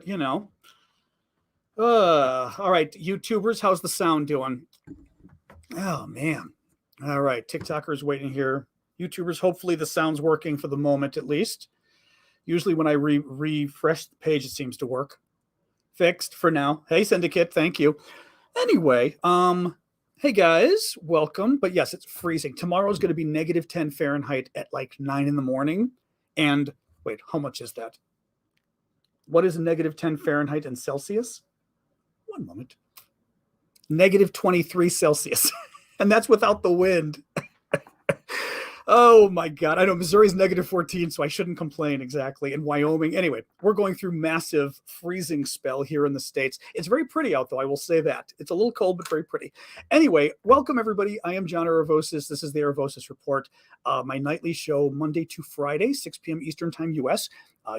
you know. All right, YouTubers, how's the sound doing? Oh man. All right, TikTokers waiting here. YouTubers, hopefully the sound's working for the moment at least. Usually when I refresh the page, it seems to work. Fixed for now. Hey, Syndicate, thank you. Anyway, hey guys, welcome. But yes, it's freezing. Tomorrow's going to be negative 10 Fahrenheit at like 9 in the morning. And wait, how much is that? What is negative 10 Fahrenheit in Celsius? One moment. Negative 23 Celsius. And that's without the wind. Oh my God. I know Missouri's negative 14, so I shouldn't complain exactly. And Wyoming. Anyway, we're going through massive freezing spell here in the States. It's very pretty out, though. I will say that. It's a little cold, but very pretty. Anyway, welcome everybody. I am John Aravosis. This is the Aravosis Report, my nightly show Monday to Friday, 6 p.m. Eastern Time, U.S.,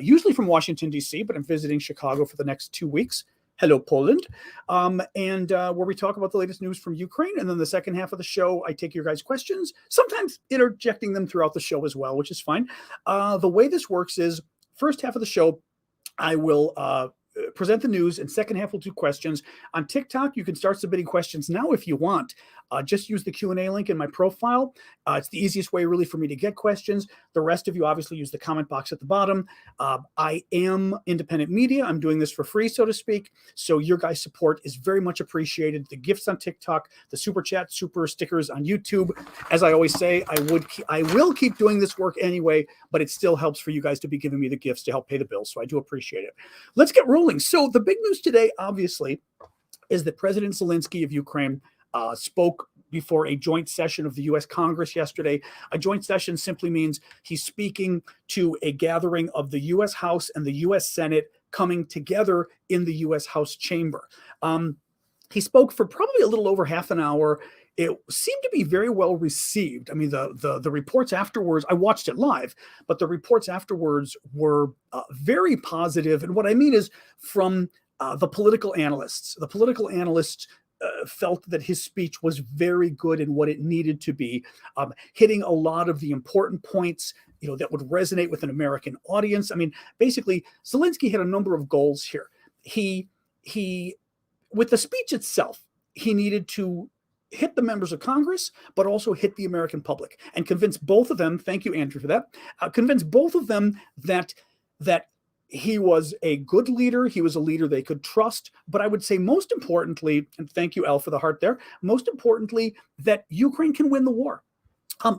usually from Washington, D.C., but I'm visiting Chicago for the next 2 weeks. Hello, Poland. And where we talk about the latest news from Ukraine. And then the second half of the show, I take your guys' questions, sometimes interjecting them throughout the show as well, which is fine. The way this works is first half of the show, I will present the news, and second half we'll do questions. On TikTok, you can start submitting questions now if you want. Just use the Q&A link in my profile. It's the easiest way really for me to get questions. The rest of you obviously use the comment box at the bottom. I am independent media. I'm doing this for free, so to speak. So your guys' support is very much appreciated. The gifts on TikTok, the super chat, super stickers on YouTube. As I always say, I will keep doing this work anyway, but it still helps for you guys to be giving me the gifts to help pay the bills. So I do appreciate it. Let's get rolling. So the big news today, obviously, is that President Zelenskyy of Ukraine spoke before a joint session of the U.S. Congress yesterday. A joint session simply means he's speaking to a gathering of the U.S. House and the U.S. Senate coming together in the U.S. House chamber. He spoke for probably a little over half an hour. It seemed to be very well received. I mean, the reports afterwards, I watched it live, but the reports afterwards were very positive. And what I mean is from the political analysts. The political analysts felt that his speech was very good in what it needed to be, hitting a lot of the important points, that would resonate with an American audience. I mean, basically, Zelenskyy had a number of goals here. He with the speech itself, he needed to hit the members of Congress, but also hit the American public and convince both of them, thank you, Andrew, for that, convince both of them that he was a good leader. He was a leader they could trust. But I would say most importantly, and thank you, Al, for the heart there, most importantly, that Ukraine can win the war.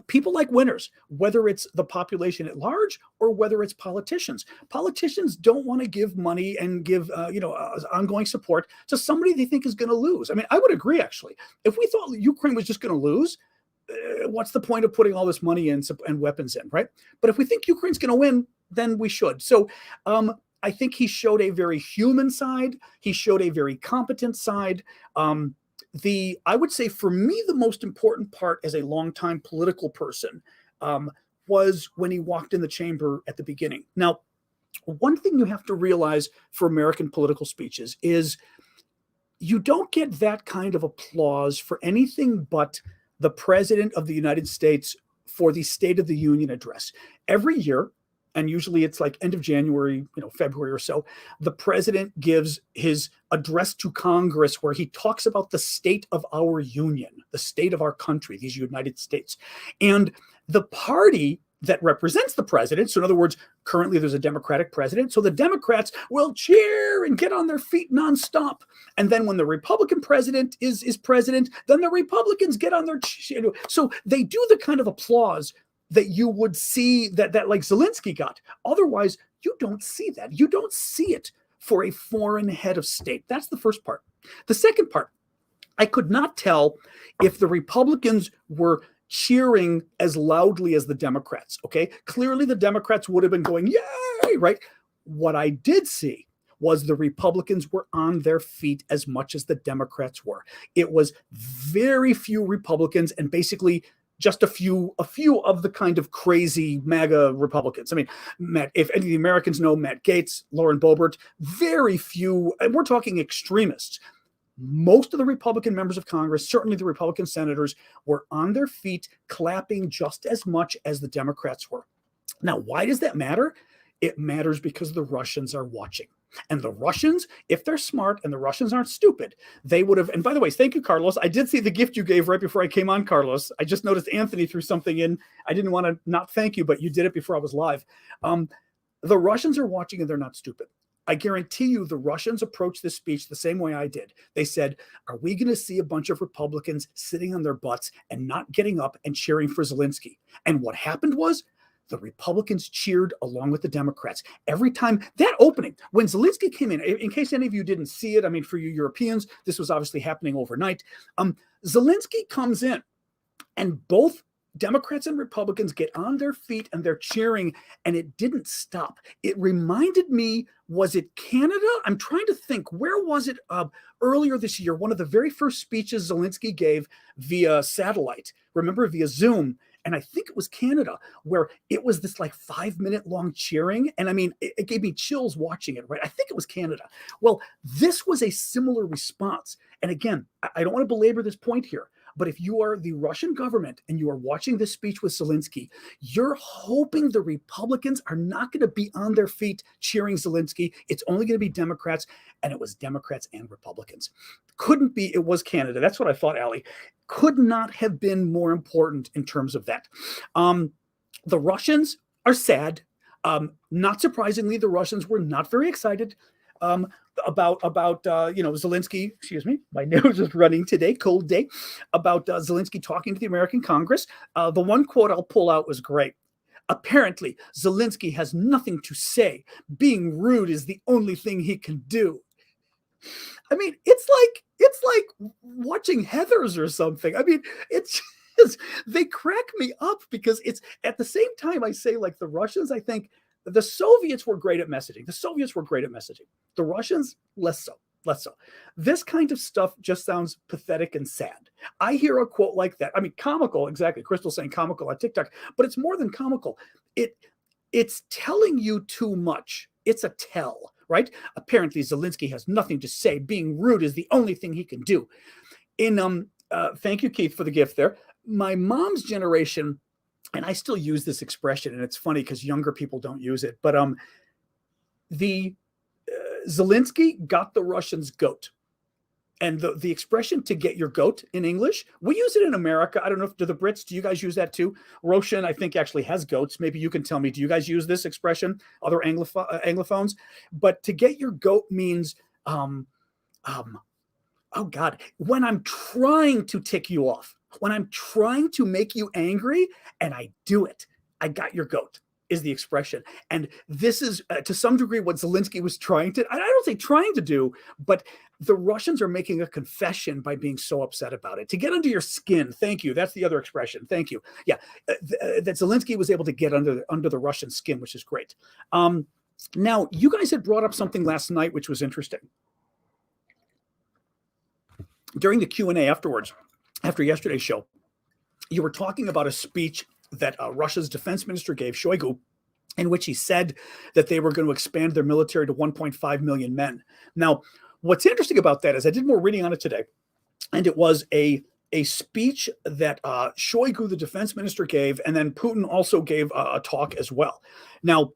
People like winners, whether it's the population at large or whether it's politicians. Politicians don't want to give money and give, ongoing support to somebody they think is going to lose. I mean, I would agree, actually. If we thought Ukraine was just going to lose, what's the point of putting all this money in and weapons in, right? But if we think Ukraine's going to win, then we should. So I think he showed a very human side. He showed a very competent side. I would say for me, the most important part as a longtime political person was when he walked in the chamber at the beginning. Now, one thing you have to realize for American political speeches is you don't get that kind of applause for anything but the President of the United States for the State of the Union address. Every year, and usually it's like end of January, February or so, the president gives his address to Congress where he talks about the state of our union, the state of our country, these United States. And the party that represents the president, so in other words, currently there's a Democratic president, so the Democrats will cheer and get on their feet nonstop. And then when the Republican president is president, then the Republicans get on their, so they do the kind of applause that you would see that like Zelenskyy got. Otherwise, you don't see that. You don't see it for a foreign head of state. That's the first part. The second part, I could not tell if the Republicans were cheering as loudly as the Democrats, okay? Clearly, the Democrats would have been going, yay, right? What I did see was the Republicans were on their feet as much as the Democrats were. It was very few Republicans and basically just a few of the kind of crazy MAGA Republicans. I mean, if any of the Americans know Matt Gaetz, Lauren Boebert, very few, and we're talking extremists. Most of the Republican members of Congress, certainly the Republican senators, were on their feet clapping just as much as the Democrats were. Now, why does that matter? It matters because the Russians are watching. And the Russians, if they're smart, and the Russians aren't stupid, they would have. And by the way, thank you, Carlos. I did see the gift you gave right before I came on, Carlos. I just noticed Anthony threw something in. I didn't want to not thank you, but you did it before I was live. The Russians are watching, and they're not stupid. I guarantee you the Russians approached this speech the same way I did. They said, are we going to see a bunch of Republicans sitting on their butts and not getting up and cheering for Zelenskyy? And what happened was the Republicans cheered along with the Democrats. Every time that opening, when Zelenskyy came in case any of you didn't see it, I mean, for you Europeans, this was obviously happening overnight. Zelenskyy comes in, and both Democrats and Republicans get on their feet and they're cheering, and it didn't stop. It reminded me, was it Canada? I'm trying to think, where was it earlier this year? One of the very first speeches Zelenskyy gave via satellite, remember, via Zoom. And I think it was Canada, where it was this like 5-minute long cheering. And I mean, it gave me chills watching it, right? I think it was Canada. Well, this was a similar response. And again, I don't want to belabor this point here, but if you are the Russian government and you are watching this speech with Zelenskyy, you're hoping the Republicans are not going to be on their feet cheering Zelenskyy. It's only going to be Democrats, and it was Democrats and Republicans. Couldn't be, it was Canada. That's what I thought, Ali. Could not have been more important in terms of that. The Russians are sad. Not surprisingly, the Russians were not very excited about Zelenskyy. Excuse me, my nose is running today, cold day. About Zelenskyy talking to the American Congress. The one quote I'll pull out was great. Apparently, Zelenskyy has nothing to say. Being rude is the only thing he can do. I mean, it's like watching Heathers or something. I mean, it's just, they crack me up because it's at the same time I say, like, the Russians, I think the Soviets were great at messaging. The Russians, less so. This kind of stuff just sounds pathetic and sad. I hear a quote like that. I mean, comical, exactly. Crystal saying comical on TikTok, but it's more than comical. It's telling you too much. It's a tell. Right? Apparently, Zelenskyy has nothing to say. Being rude is the only thing he can do. Thank you, Keith, for the gift there. My mom's generation, and I still use this expression, and it's funny because younger people don't use it, but Zelenskyy got the Russians' goat. And the expression "to get your goat" in English, we use it in America. I don't know if do you guys use that too? Roshan, I think, actually has goats. Maybe you can tell me. Do you guys use this expression? Other Anglophones, but to get your goat means, oh God, when I'm trying to tick you off, when I'm trying to make you angry, and I do it. I got your goat is the expression. And this is to some degree what Zelenskyy was I don't say trying to do, but the Russians are making a confession by being so upset about it. To get under your skin. Thank you. That's the other expression. Thank you. Yeah. That Zelenskyy was able to get under the Russian skin, which is great. Now, you guys had brought up something last night, which was interesting. During the Q&A afterwards, after yesterday's show, you were talking about a speech that Russia's defense minister gave, Shoigu, in which he said that they were going to expand their military to 1.5 million men. Now, what's interesting about that is I did more reading on it today, and it was a speech that Shoigu, the defense minister, gave, and then Putin also gave a talk as well. Now,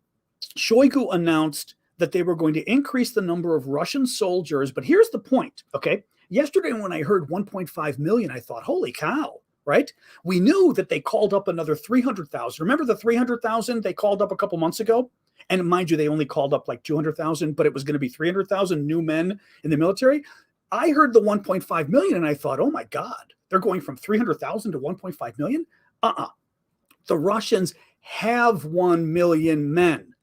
Shoigu announced that they were going to increase the number of Russian soldiers, but here's the point, okay? Yesterday when I heard 1.5 million, I thought, holy cow. Right? We knew that they called up another 300,000. Remember the 300,000 they called up a couple months ago? And mind you, they only called up like 200,000, but it was going to be 300,000 new men in the military. I heard the 1.5 million and I thought, oh my God, they're going from 300,000 to 1.5 million? The Russians have 1 million men.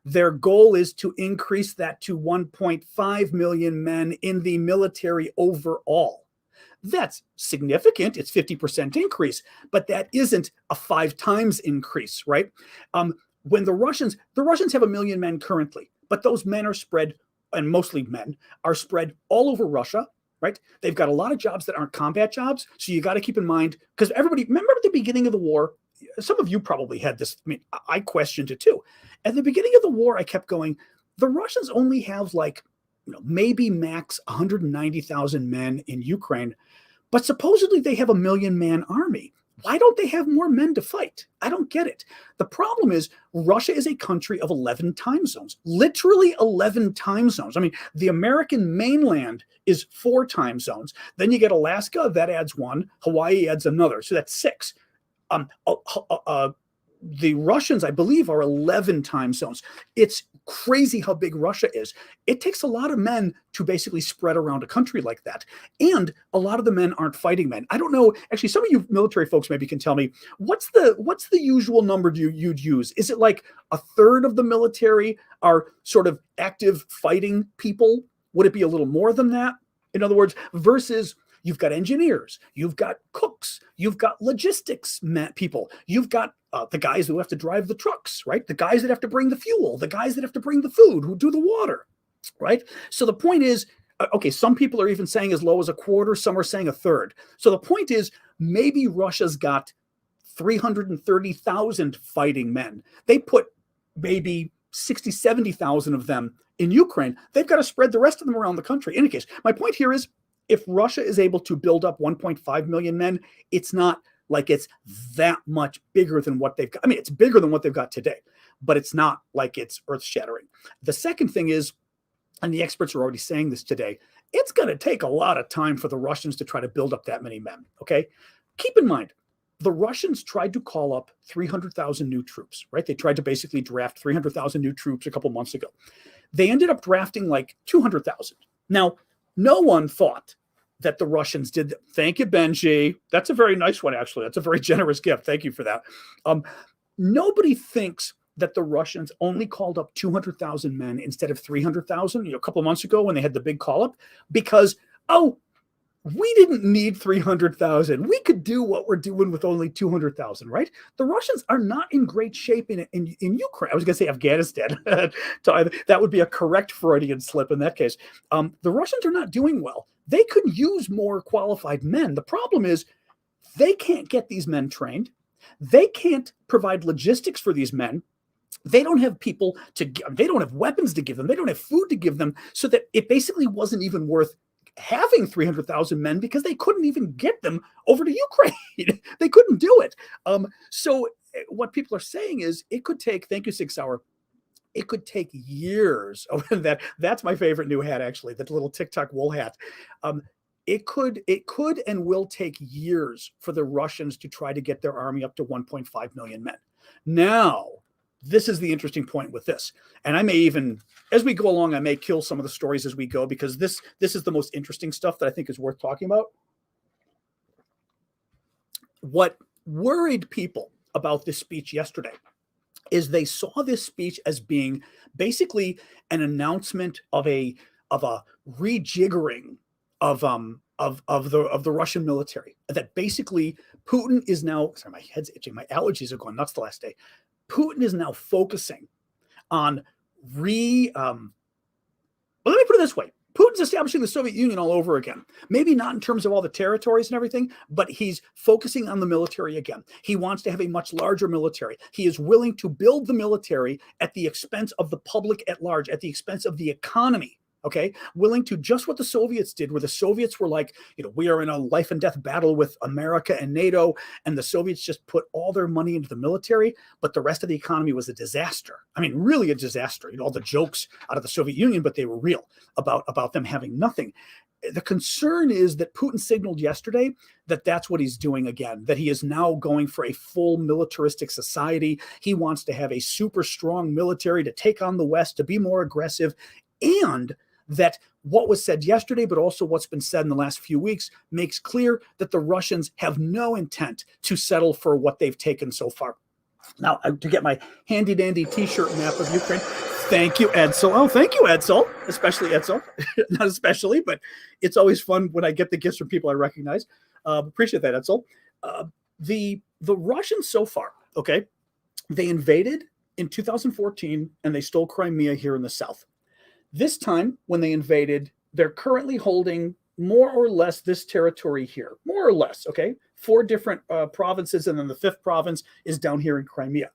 Their goal is to increase that to 1.5 million men in the military overall. That's significant. It's 50% increase, but that isn't a 5 times increase, right? When the Russians have 1 million men currently, but those men are spread, and mostly men, are spread all over Russia, right? They've got a lot of jobs that aren't combat jobs. So you got to keep in mind, because everybody, remember at the beginning of the war, some of you probably had this. I mean, I questioned it too. At the beginning of the war, I kept going, the Russians only have like, maybe max 190,000 men in Ukraine, but supposedly they have 1 million man army. Why don't they have more men to fight? I don't get it. The problem is Russia is a country of 11 time zones, literally 11 time zones. I mean, the American mainland is 4 time zones. Then you get Alaska, that adds 1. Hawaii adds another. So that's 6. The Russians, I believe, are 11 time zones. It's crazy how big Russia is. It takes a lot of men to basically spread around a country like that. And a lot of the men aren't fighting men. I don't know. Actually, some of you military folks maybe can tell me, what's the usual number you'd use? Is it like a third of the military are sort of active fighting people? Would it be a little more than that? In other words, versus you've got engineers, you've got cooks, you've got logistics people, you've got the guys who have to drive the trucks, right? The guys that have to bring the fuel, the guys that have to bring the food, who do the water, right? So the point is, okay, some people are even saying as low as a quarter, some are saying a third. So the point is, maybe Russia's got 330,000 fighting men. They put maybe 60, 70,000 of them in Ukraine. They've got to spread the rest of them around the country. In any case, my point here is, if Russia is able to build up 1.5 million men, it's not like it's that much bigger than what they've got. I mean, it's bigger than what they've got today, but it's not like it's earth-shattering. The second thing is, and the experts are already saying this today, it's going to take a lot of time for the Russians to try to build up that many men, okay? Keep in mind, the Russians tried to call up 300,000 new troops, right? They tried to basically draft 300,000 new troops a couple months ago. They ended up drafting like 200,000. Now, no one thought that the Russians did. Thank you, Benji. That's a very nice one, actually. That's a very generous gift. Thank you for that. Nobody thinks that the Russians only called up 200,000 men instead of 300,000 a couple of months ago when they had the big call up because, we didn't need 300,000. We could do what we're doing with only 200,000, right? The Russians are not in great shape in Ukraine. I was going to say Afghanistan. That would be a correct Freudian slip in that case. The Russians are not doing well. They could use more qualified men. The problem is they can't get these men trained. They can't provide logistics for these men. They don't have people they don't have weapons to give them. They don't have food to give them, so that it basically wasn't even worth having 300,000 men because they couldn't even get them over to Ukraine. They couldn't do it. So what people are saying is it could take, thank you, 6 Hour, it could take years. That's my favorite new hat, actually, that little TikTok wool hat. It could and will take years for the Russians to try to get their army up to 1.5 million men. Now, this is the interesting point with this. And I may even, as we go along, I may kill some of the stories as we go, because this is the most interesting stuff that I think is worth talking about. What worried people about this speech yesterday is they saw this speech as being basically an announcement of a rejiggering of the Russian military. That basically Putin is now, sorry, my head's itching, my allergies are going nuts the last day. Putin is now focusing on let me put it this way. Putin's establishing the Soviet Union all over again. Maybe not in terms of all the territories and everything, but he's focusing on the military again. He wants to have a much larger military. He is willing to build the military at the expense of the public at large, at the expense of the economy. Okay, willing to just what the Soviets did, where the Soviets were like, we are in a life and death battle with America and NATO, and the Soviets just put all their money into the military, but the rest of the economy was a disaster. I mean, really a disaster. All the jokes out of the Soviet Union, but they were real about them having nothing. The concern is that Putin signaled yesterday that that's what he's doing again, that he is now going for a full militaristic society. He wants to have a super strong military to take on the West, to be more aggressive, and that what was said yesterday, but also what's been said in the last few weeks, makes clear that the Russians have no intent to settle for what they've taken so far. Now, to get my handy-dandy T-shirt map of Ukraine, thank you, Edsel. Oh, thank you, Edsel, especially Edsel. Not especially, but it's always fun when I get the gifts from people I recognize. Appreciate that, Edsel. The Russians so far, okay, they invaded in 2014, and they stole Crimea here in the south. This time, when they invaded, they're currently holding more or less this territory here, more or less, okay? 4 different provinces, and then the 5th province is down here in Crimea.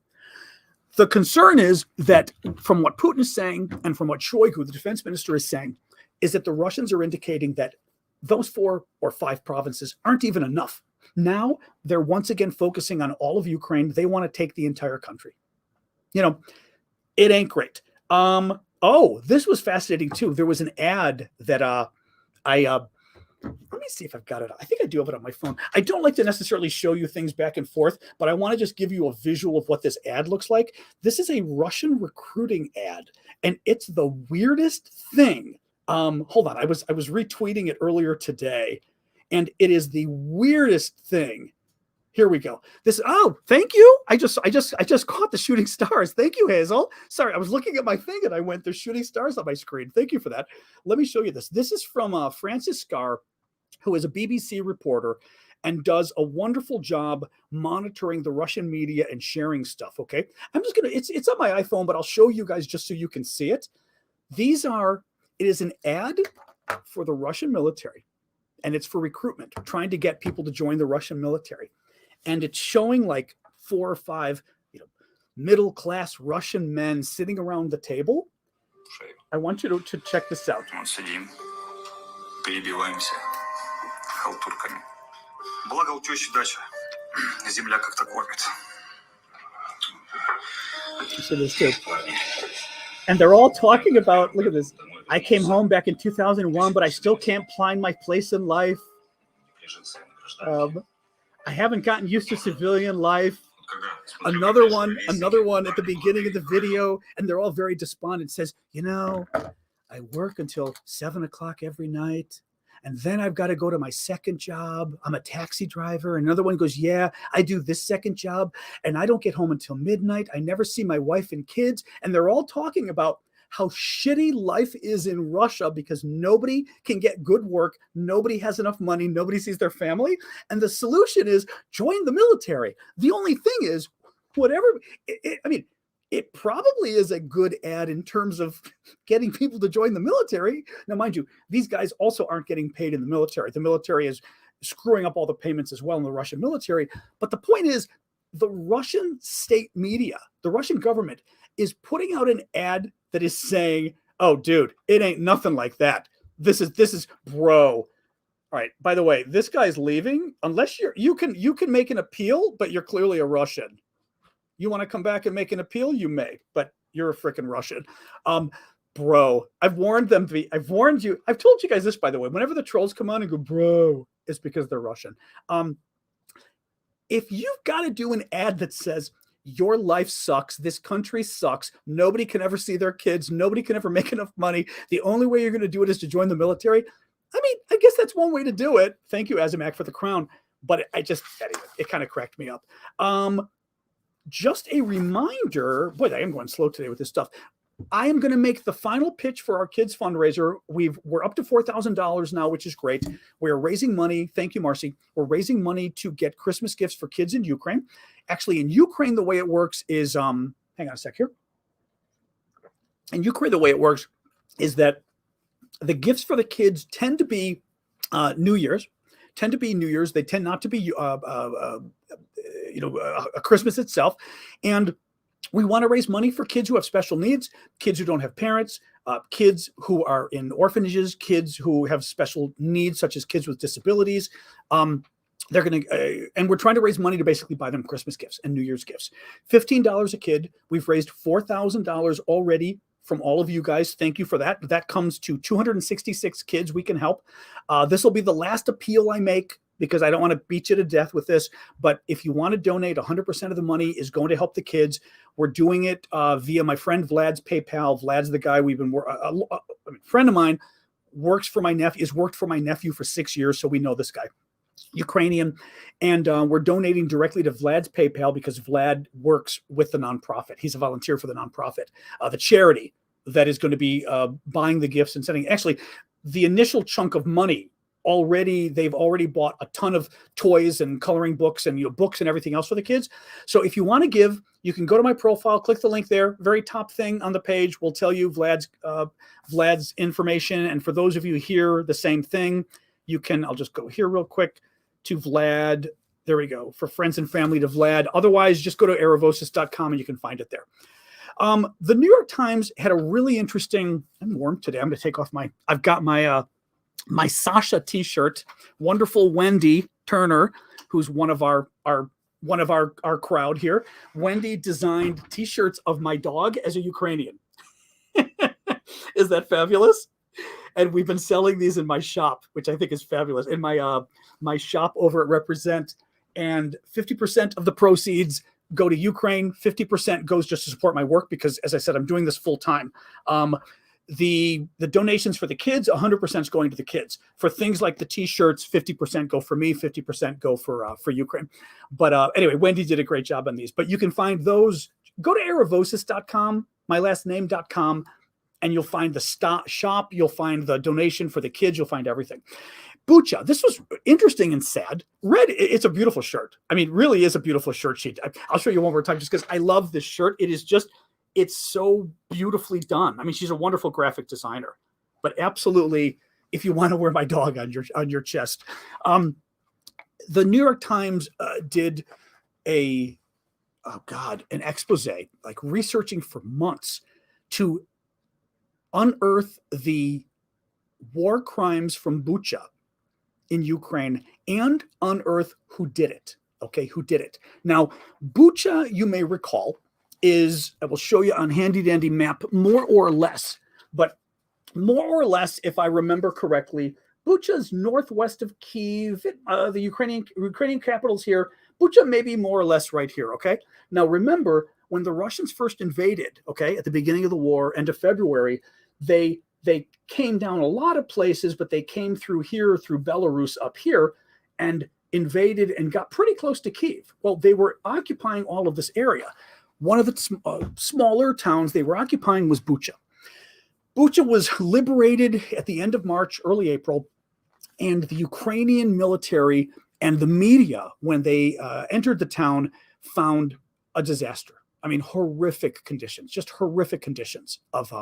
The concern is that from what Putin is saying and from what Shoigu, the defense minister, is saying, is that the Russians are indicating that those 4 or 5 provinces aren't even enough. Now they're once again focusing on all of Ukraine. They want to take the entire country. It ain't great. Oh, this was fascinating too. There was an ad that let me see if I've got it. I think I do have it on my phone. I don't like to necessarily show you things back and forth, but I want to just give you a visual of what this ad looks like. This is a Russian recruiting ad, and it's the weirdest thing. Hold on. I was retweeting it earlier today, and it is the weirdest thing. Here we go. Thank you. I just caught the shooting stars. Thank you, Hazel. Sorry, I was looking at my thing and I went, there's shooting stars on my screen. Thank you for that. Let me show you this. This is from Francis Scarr, who is a BBC reporter and does a wonderful job monitoring the Russian media and sharing stuff. Okay. It's on my iPhone, but I'll show you guys just so you can see it. It is an ad for the Russian military, and it's for recruitment, trying to get people to join the Russian military. And it's showing like 4 or 5, middle-class Russian men sitting around the table. I want you to check this out. So this too. And they're all talking about, look at this. I came home back in 2001, but I still can't find my place in life. I haven't gotten used to civilian life. Another one at the beginning of the video, and they're all very despondent, says, I work until 7 o'clock every night, and then I've got to go to my second job. I'm a taxi driver. Another one goes, yeah, I do this second job, and I don't get home until midnight. I never see my wife and kids. And they're all talking about how shitty life is in Russia because nobody can get good work. Nobody has enough money. Nobody sees their family. And the solution is join the military. The only thing is, it probably is a good ad in terms of getting people to join the military. Now, mind you, these guys also aren't getting paid in the military. The military is screwing up all the payments as well in the Russian military. But the point is, the Russian state media, the Russian government, is putting out an ad that is saying, oh, dude, it ain't nothing like that. This is bro. All right. By the way, this guy's leaving. Unless you can make an appeal, but you're clearly a Russian. You want to come back and make an appeal? You may, but you're a freaking Russian. Bro, I've warned you. I've told you guys this, by the way. Whenever the trolls come on and go, bro, it's because they're Russian. If you've got to do an ad that says, your life sucks. This country sucks. Nobody can ever see their kids. Nobody can ever make enough money. The only way you're going to do it is to join the military. I guess that's one way to do it. Thank you, Azamak, for the crown. But it kind of cracked me up. Just a reminder, boy, I am going slow today with this stuff. I am going to make the final pitch for our kids fundraiser. We're up to $4,000 now, which is great. We're raising money. Thank you, Marcy. We're raising money to get Christmas gifts for kids in Ukraine. Actually, in Ukraine, the way it works is, hang on a sec here. In Ukraine, the way it works is that the gifts for the kids tend to be New Year's. They tend not to be, a Christmas itself. And we want to raise money for kids who have special needs, kids who don't have parents, kids who are in orphanages, kids who have special needs, such as kids with disabilities. And we're trying to raise money to basically buy them Christmas gifts and New Year's gifts. $15 a kid. We've raised $4,000 already from all of you guys. Thank you for that. That comes to 266 kids we can help. This will be the last appeal I make, because I don't want to beat you to death with this. But if you want to donate, 100% of the money is going to help the kids. We're doing it via my friend Vlad's PayPal. Vlad's the guy a friend of mine worked for my nephew for 6 years. So we know this guy, Ukrainian. And we're donating directly to Vlad's PayPal because Vlad works with the nonprofit. He's a volunteer for the nonprofit, the charity that is going to be buying the gifts and sending. Actually, the initial chunk of money, they've already bought a ton of toys and coloring books and books and everything else for the kids. So if you want to give, you can go to my profile, click the link there. Very top thing on the page will tell you Vlad's information. And for those of you here, the same thing. I'll just go here real quick to Vlad. There we go. For friends and family to Vlad. Otherwise, just go to aravosis.com and you can find it there. The New York Times had a really interesting. I'm warm today. I'm going to take off I've got my Sasha t-shirt. Wonderful Wendy. Turner, who's one of our crowd here. Wendy designed T-shirts of my dog as a Ukrainian. Is that fabulous? And we've been selling these in my shop, which I think is fabulous. In my shop over at Represent, and 50% of the proceeds go to Ukraine. 50% goes just to support my work because, as I said, I'm doing this full time. The donations for the kids, 100% is going to the kids. For things like the T-shirts, 50% go for me, 50% go for Ukraine. But anyway, Wendy did a great job on these. But you can find those. Go to aravosis.com, mylastname.com, and you'll find the shop. You'll find the donation for the kids. You'll find everything. Bucha, this was interesting and sad. Red, it's a beautiful shirt. I mean, really is a beautiful shirt sheet. I'll show you one more time just because I love this shirt. It's so beautifully done. I mean, she's a wonderful graphic designer, but absolutely, if you want to wear my dog on your chest. The New York Times did an expose, like researching for months to unearth the war crimes from Bucha in Ukraine and unearth who did it. Okay, who did it? Now, Bucha, you may recall, I will show you on handy dandy map, more or less, if I remember correctly, Bucha's northwest of Kyiv, the Ukrainian capital's here. Bucha may be more or less right here, okay? Now, remember, when the Russians first invaded, okay, at the beginning of the war, end of February, they came down a lot of places, but they came through here, through Belarus up here, and invaded and got pretty close to Kyiv. Well, they were occupying all of this area. One of the smaller towns they were occupying was Bucha. Bucha was liberated at the end of March, early April, and the Ukrainian military and the media, when they entered the town, found a disaster. I mean, horrific conditions, just horrific conditions of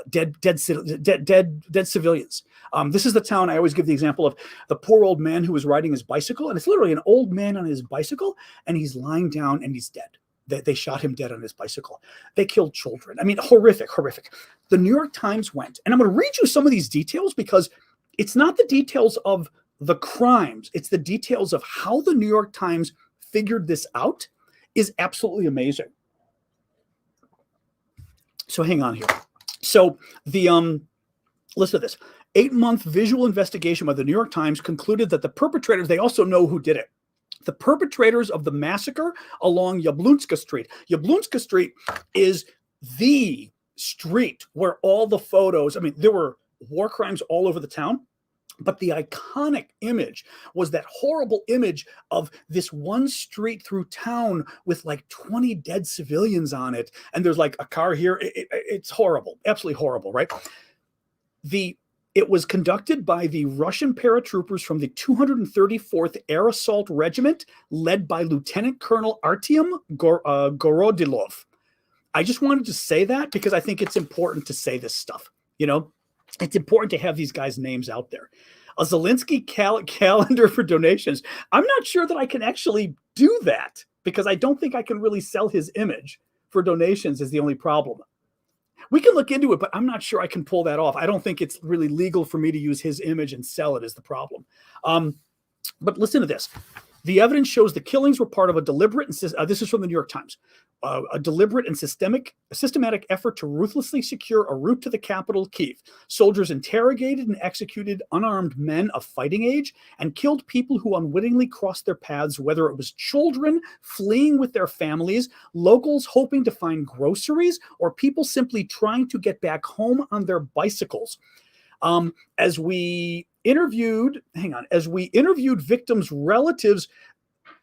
dead civilians. This is the town I always give the example of the poor old man who was riding his bicycle, and it's literally an old man on his bicycle, and he's lying down and he's dead. They shot him dead on his bicycle. They killed children. I mean, horrific. The New York Times went, and I'm going to read you some of these details because it's not the details of the crimes. It's the details of how the New York Times figured this out is absolutely amazing. So hang on here. So the listen to this. 8-month visual investigation by the New York Times concluded that the perpetrators, they also know who did it. The perpetrators of the massacre along Yablunska Street. Yablunska Street is the street where all the photos, I mean, there were war crimes all over the town, but the iconic image was that horrible image of this one street through town with like 20 dead civilians on it. And there's like a car here. It's horrible, absolutely horrible, right? It was conducted by the Russian paratroopers from the 234th Air Assault Regiment, led by Lieutenant Colonel Artyom Gorodilov. I just wanted to say that because I think it's important to say this stuff. You know, it's important to have these guys' names out there. A Zelenskyy calendar for donations. I'm not sure that I can actually do that because I don't think I can really sell his image for donations is the only problem. We can look into it, but I'm not sure I can pull that off. I don't think it's really legal for me to use his image and sell it is the problem. But listen to this. The evidence shows the killings were part of a deliberate, this is from the New York Times, a deliberate and systematic effort to ruthlessly secure a route to the capital, Kyiv. Soldiers interrogated and executed unarmed men of fighting age and killed people who unwittingly crossed their paths, whether it was children fleeing with their families, locals hoping to find groceries, or people simply trying to get back home on their bicycles. As we interviewed victims' relatives,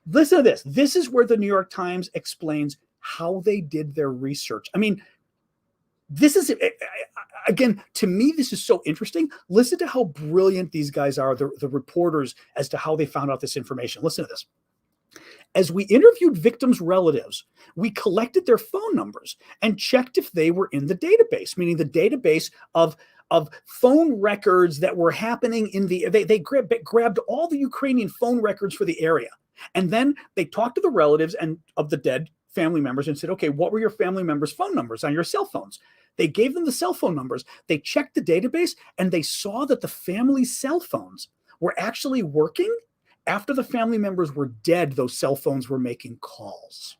listen to this. This is where the New York Times explains how they did their research. I mean, this is, again, to me, this is so interesting. Listen to how brilliant these guys are, the reporters, as to how they found out this information. Listen to this. As we interviewed victims' relatives, we collected their phone numbers and checked if they were in the database, meaning the database of phone records that were happening in they grabbed all the Ukrainian phone records for the area. And then they talked to the relatives and of the dead family members and said, okay, what were your family members' phone numbers on your cell phones? They gave them the cell phone numbers. They checked the database and they saw that the family's cell phones were actually working After the family members were dead, those cell phones were making calls,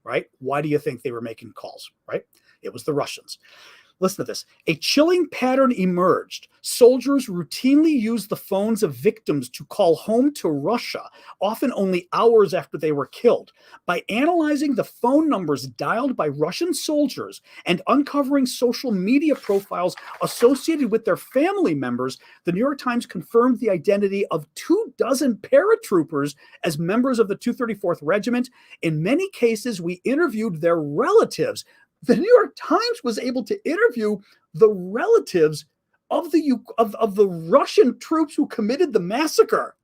right? Why do you think they were making calls, right? It was the Russians. Listen to this. A chilling pattern emerged. Soldiers routinely used the phones of victims to call home to Russia, often only hours after they were killed. By analyzing the phone numbers dialed by Russian soldiers and uncovering social media profiles associated with their family members, the New York Times confirmed the identity of 24 paratroopers as members of the 234th Regiment. In many cases, we interviewed their relatives. The New York Times was able to interview the relatives of the Russian troops who committed the massacre.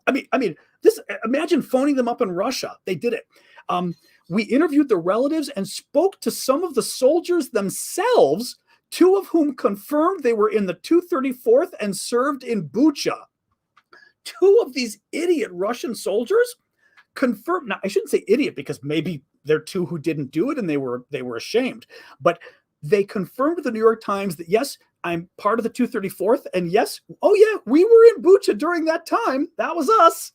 I mean, this. Imagine phoning them up in Russia. They did it. We interviewed the relatives and spoke to some of the soldiers themselves, two of whom confirmed they were in the 234th and served in Bucha. Two of these idiot Russian soldiers confirmed. Now, I shouldn't say idiot because maybe they're two who didn't do it and they were ashamed. But they confirmed to the New York Times that, yes, I'm part of the 234th. And yes, oh yeah, we were in Bucha during that time. That was us.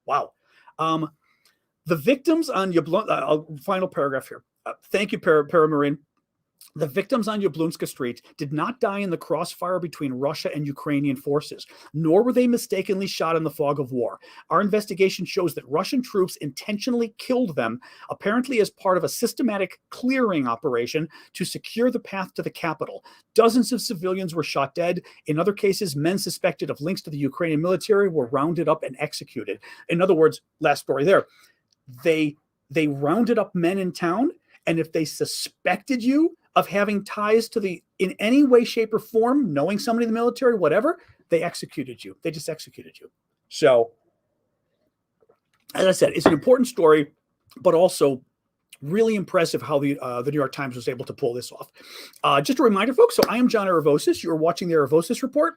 Wow. The victims on Yablonska, final paragraph here. Thank you, Paramarine. The victims on Yablonska Street did not die in the crossfire between Russia and Ukrainian forces, nor were they mistakenly shot in the fog of war. Our investigation shows that Russian troops intentionally killed them, apparently as part of a systematic clearing operation to secure the path to the capital. Dozens of civilians were shot dead. In other cases, men suspected of links to the Ukrainian military were rounded up and executed. In other words, last story there, they rounded up men in town, and if they suspected you of having ties to in any way, shape, or form, knowing somebody in the military, whatever, they executed you. They just executed you. So, as I said, it's an important story, but also really impressive how the New York Times was able to pull this off. Just a reminder, folks, so I am John Aravosis. You are watching the Aravosis Report.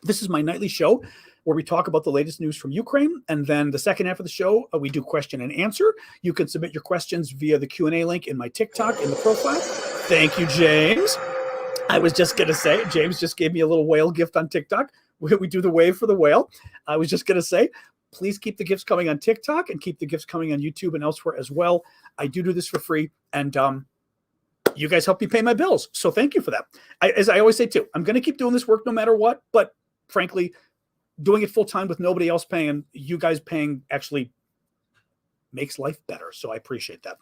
This is my nightly show where we talk about the latest news from Ukraine. And then the second half of the show, we do question and answer. You can submit your questions via the Q&A link in my TikTok in the profile. Thank you, James. I was just going to say, James just gave me a little whale gift on TikTok. We do the wave for the whale. I was just going to say, please keep the gifts coming on TikTok and keep the gifts coming on YouTube and elsewhere as well. I do this for free. And you guys help me pay my bills. So thank you for that. As I always say, too, I'm going to keep doing this work no matter what. But frankly, doing it full time with nobody else paying, you guys paying actually makes life better. So I appreciate that.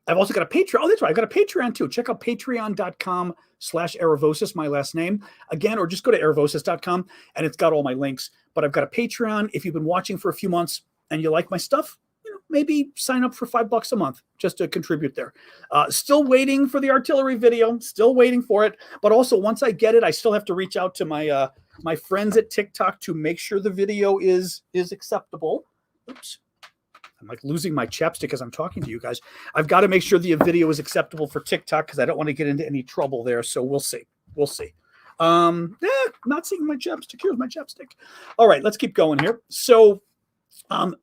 I've also got a Patreon. Oh, that's right. I've got a Patreon too. Check out patreon.com/Aravosis, my last name. Again, or just go to aravosis.com and it's got all my links. But I've got a Patreon. If you've been watching for a few months and you like my stuff, maybe sign up for $5 a month just to contribute there. Still waiting for the artillery video. Still waiting for it. But also, once I get it, I still have to reach out to my my friends at TikTok to make sure the video is acceptable. Oops. I'm like losing my chapstick as I'm talking to you guys. I've got to make sure the video is acceptable for TikTok because I don't want to get into any trouble there. So we'll see. We'll see. Not seeing my chapstick. Here's my chapstick. All right, let's keep going here. So let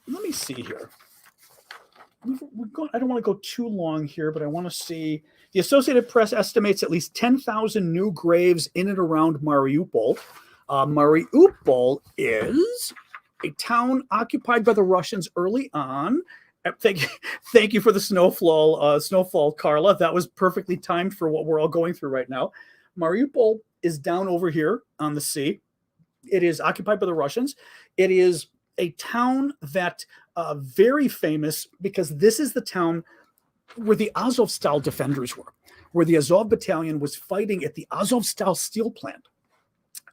me see here. I don't want to go too long here, but I want to see. The Associated Press estimates at least 10,000 new graves in and around Mariupol. Mariupol is a town occupied by the Russians early on. Thank you for the snowfall, Carla. That was perfectly timed for what we're all going through right now. Mariupol is down over here on the sea. It is occupied by the Russians. It is a town that very famous because this is the town where the Azovstal defenders were, where the Azov battalion was fighting at the Azovstal steel plant.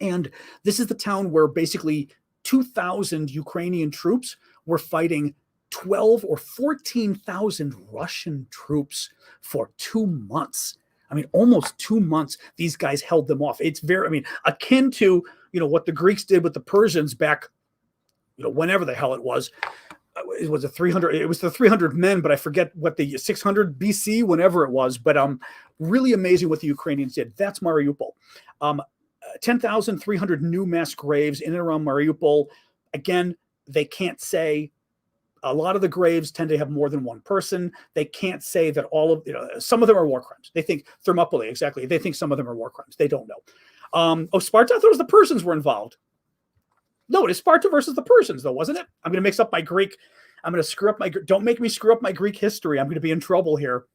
And this is the town where basically 2,000 Ukrainian troops were fighting 12 or 14,000 Russian troops for 2 months. I mean, almost 2 months, these guys held them off. It's very, akin to, what the Greeks did with the Persians back, whenever the hell it was. It was the 300 men, but I forget what the 600 BC, whenever it was. But really amazing what the Ukrainians did. That's Mariupol. 10,300 new mass graves in and around Mariupol. Again, they can't say. A lot of the graves tend to have more than one person. They can't say that all of, some of them are war crimes. They think Thermopylae, exactly. They think some of them are war crimes. They don't know. Sparta, I thought it was the Persians were involved. No, it is Sparta versus the Persians, though, wasn't it? I'm going to mix up my Greek. I'm going to screw up my. Don't make me screw up my Greek history. I'm going to be in trouble here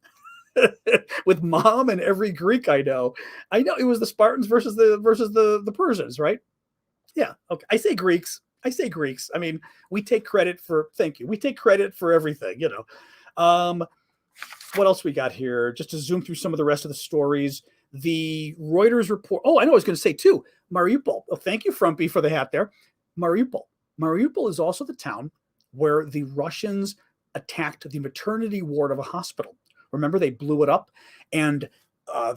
with mom and every Greek I know. I know it was the Spartans versus the Persians, right? Yeah. Okay. I say Greeks. I mean, we take credit for. Thank you. We take credit for everything. What else we got here? Just to zoom through some of the rest of the stories. The Reuters report. Oh, I know. I was going to say too. Mariupol. Oh, thank you, Frumpy, for the hat there. Mariupol. Mariupol is also the town where the Russians attacked the maternity ward of a hospital. Remember, they blew it up, and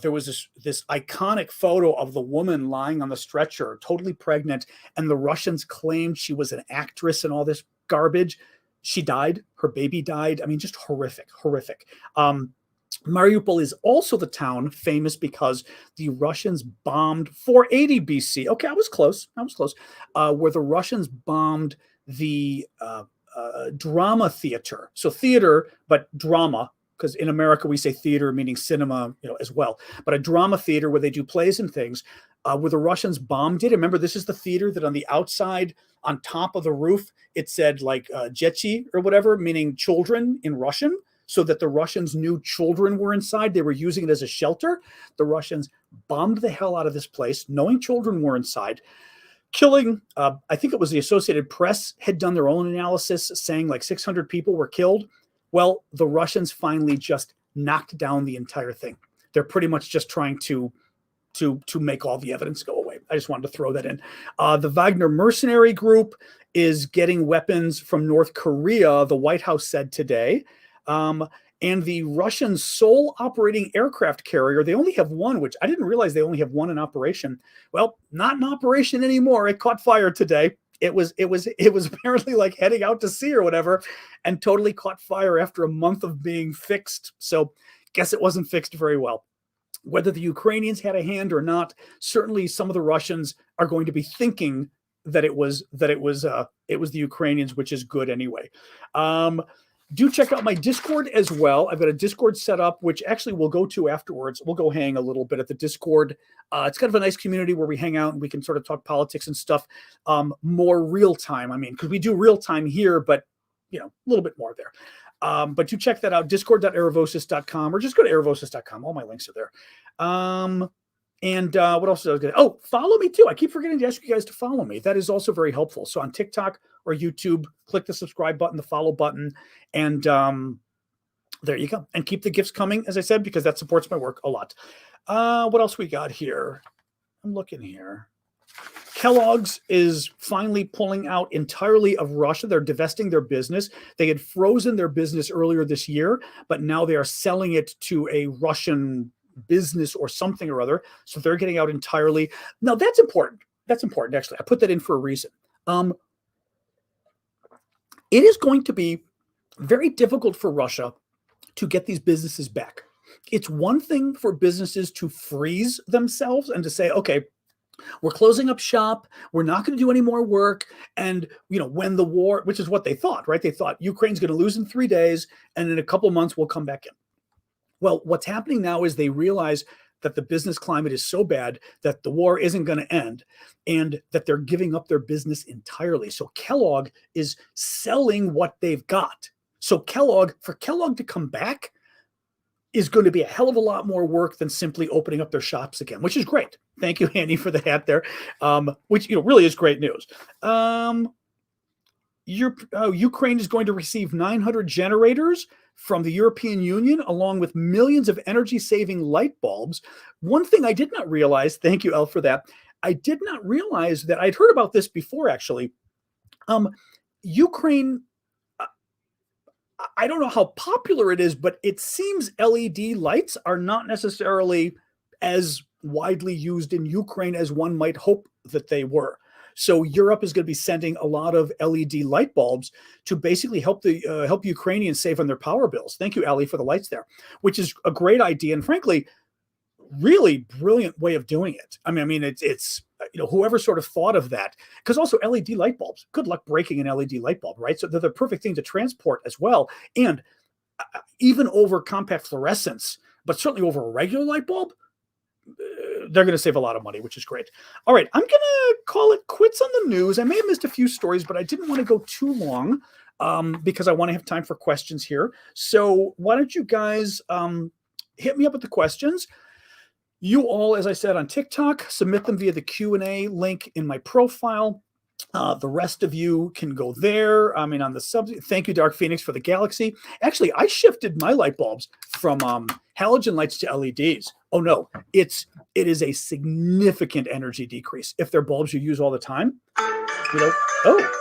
there was this iconic photo of the woman lying on the stretcher, totally pregnant, and the Russians claimed she was an actress and all this garbage. She died. Her baby died. I mean, just horrific. Mariupol is also the town famous because the Russians bombed 480 BC. Okay, I was close. Where the Russians bombed the drama theater. So theater, but drama, because in America we say theater meaning cinema, as well. But a drama theater where they do plays and things. Where the Russians bombed it. Remember, this is the theater that on the outside, on top of the roof, it said like "Jechi" or whatever, meaning children in Russian, so that the Russians knew children were inside. They were using it as a shelter. The Russians bombed the hell out of this place, knowing children were inside, killing, I think it was the Associated Press had done their own analysis saying like 600 people were killed. Well, the Russians finally just knocked down the entire thing. They're pretty much just trying to make all the evidence go away. I just wanted to throw that in. The Wagner mercenary group is getting weapons from North Korea, the White House said today. And the Russian sole operating aircraft carrier, they only have one, which I didn't realize they only have one in operation. Well, not in operation anymore. It caught fire today. It was apparently like heading out to sea or whatever, and totally caught fire after a month of being fixed. So guess it wasn't fixed very well. Whether the Ukrainians had a hand or not, certainly some of the Russians are going to be thinking that it was the Ukrainians, which is good anyway. Do check out my Discord as well. I've got a Discord set up, which actually we'll go to afterwards. We'll go hang a little bit at the Discord. It's kind of a nice community where we hang out and we can sort of talk politics and stuff more real time. I mean, because we do real time here, but a little bit more there. But do check that out, discord.erevosis.com, or just go to erevosis.com. All my links are there. And what else is I going to? Oh, follow me too. I keep forgetting to ask you guys to follow me. That is also very helpful. So on TikTok or YouTube, click the subscribe button, the follow button, and there you go. And keep the gifts coming, as I said, because that supports my work a lot. What else we got here? I'm looking here. Kellogg's is finally pulling out entirely of Russia. They're divesting their business. They had frozen their business earlier this year, but now they are selling it to a Russian business or something or other. So they're getting out entirely. Now that's important. That's important, actually. I put that in for a reason. It is going to be very difficult for Russia to get these businesses back. It's one thing for businesses to freeze themselves and to say, okay, we're closing up shop. We're not going to do any more work. And, when the war, which is what they thought, right? They thought Ukraine's going to lose in 3 days, and in a couple of months, we'll come back in. Well, what's happening now is they realize that the business climate is so bad that the war isn't going to end, and that they're giving up their business entirely. So Kellogg is selling what they've got. So for Kellogg to come back is going to be a hell of a lot more work than simply opening up their shops again, which is great. Thank you, Andy, for the hat there, which really is great news. Ukraine is going to receive 900 generators from the European Union, along with millions of energy-saving light bulbs. One thing I did not realize, thank you, El, for that, I did not realize that I'd heard about this before, actually. Ukraine, I don't know how popular it is, but it seems LED lights are not necessarily as widely used in Ukraine as one might hope that they were. So Europe is going to be sending a lot of LED light bulbs to basically help Ukrainians save on their power bills. Thank you, Ali, for the lights there, which is a great idea. And frankly, really brilliant way of doing it. I mean, it's whoever sort of thought of that, because also LED light bulbs, good luck breaking an LED light bulb, right? So they're the perfect thing to transport as well. And even over compact fluorescence, but certainly over a regular light bulb, they're going to save a lot of money, which is great. All right, I'm going to call it quits on the news. I may have missed a few stories, but I didn't want to go too long because I want to have time for questions here. So why don't you guys hit me up with the questions? You all, as I said, on TikTok, submit them via the Q&A link in my profile. The rest of you can go there. I mean, on the subject, thank you, Dark Phoenix, for the Galaxy. Actually, I shifted my light bulbs from halogen lights to LEDs. Oh no, it is a significant energy decrease if they're bulbs you use all the time. You know, oh.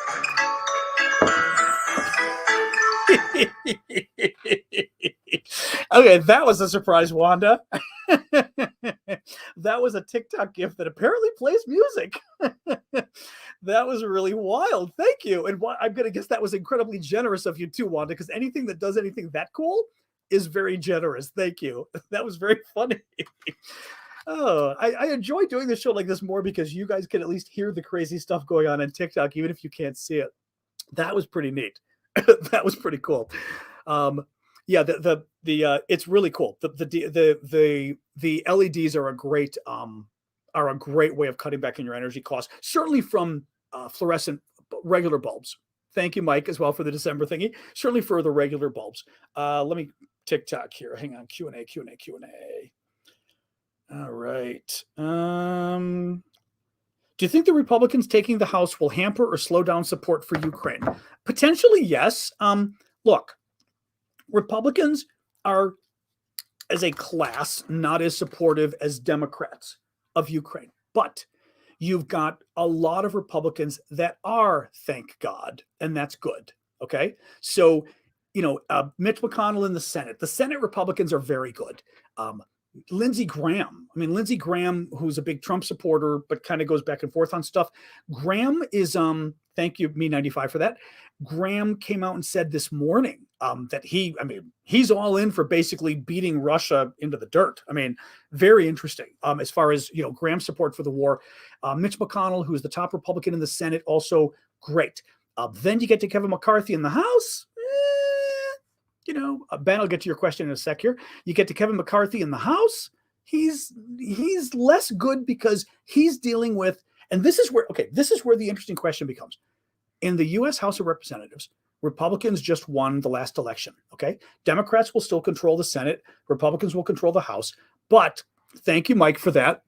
Okay, that was a surprise, Wanda. That was a TikTok gift that apparently plays music. That was really wild. Thank you. And I'm going to guess that was incredibly generous of you too, Wanda, because anything that does anything that cool is very generous. Thank you. That was very funny. Oh, I enjoy doing this show like this more because you guys can at least hear the crazy stuff going on TikTok, even if you can't see it. That was pretty neat. That was pretty cool. Yeah, it's really cool. The LEDs are a great way of cutting back on your energy costs, certainly from fluorescent regular bulbs. Thank you, Mike, as well for the December thingy. Certainly for the regular bulbs. Let me TikTok here. Hang on, Q&A. All right. Do you think the Republicans taking the House will hamper or slow down support for Ukraine? Potentially, yes. Look, Republicans are, as a class, not as supportive as Democrats of Ukraine. But you've got a lot of Republicans that are, thank God, and that's good. Okay? So, Mitch McConnell in the Senate Republicans are very good. Lindsey Graham, who's a big Trump supporter, but kind of goes back and forth on stuff. Graham is, thank you, Me95 for that. Graham came out and said this morning that he's all in for basically beating Russia into the dirt. I mean, very interesting as far as, Graham's support for the war. Mitch McConnell, who's the top Republican in the Senate, also great. Then you get to Kevin McCarthy in the House. Ben, I'll get to your question in a sec here. You get to Kevin McCarthy in the House. He's less good because he's dealing with, and this is where the interesting question becomes. In the U.S. House of Representatives, Republicans just won the last election. Okay, Democrats will still control the Senate. Republicans will control the House. But thank you, Mike, for that.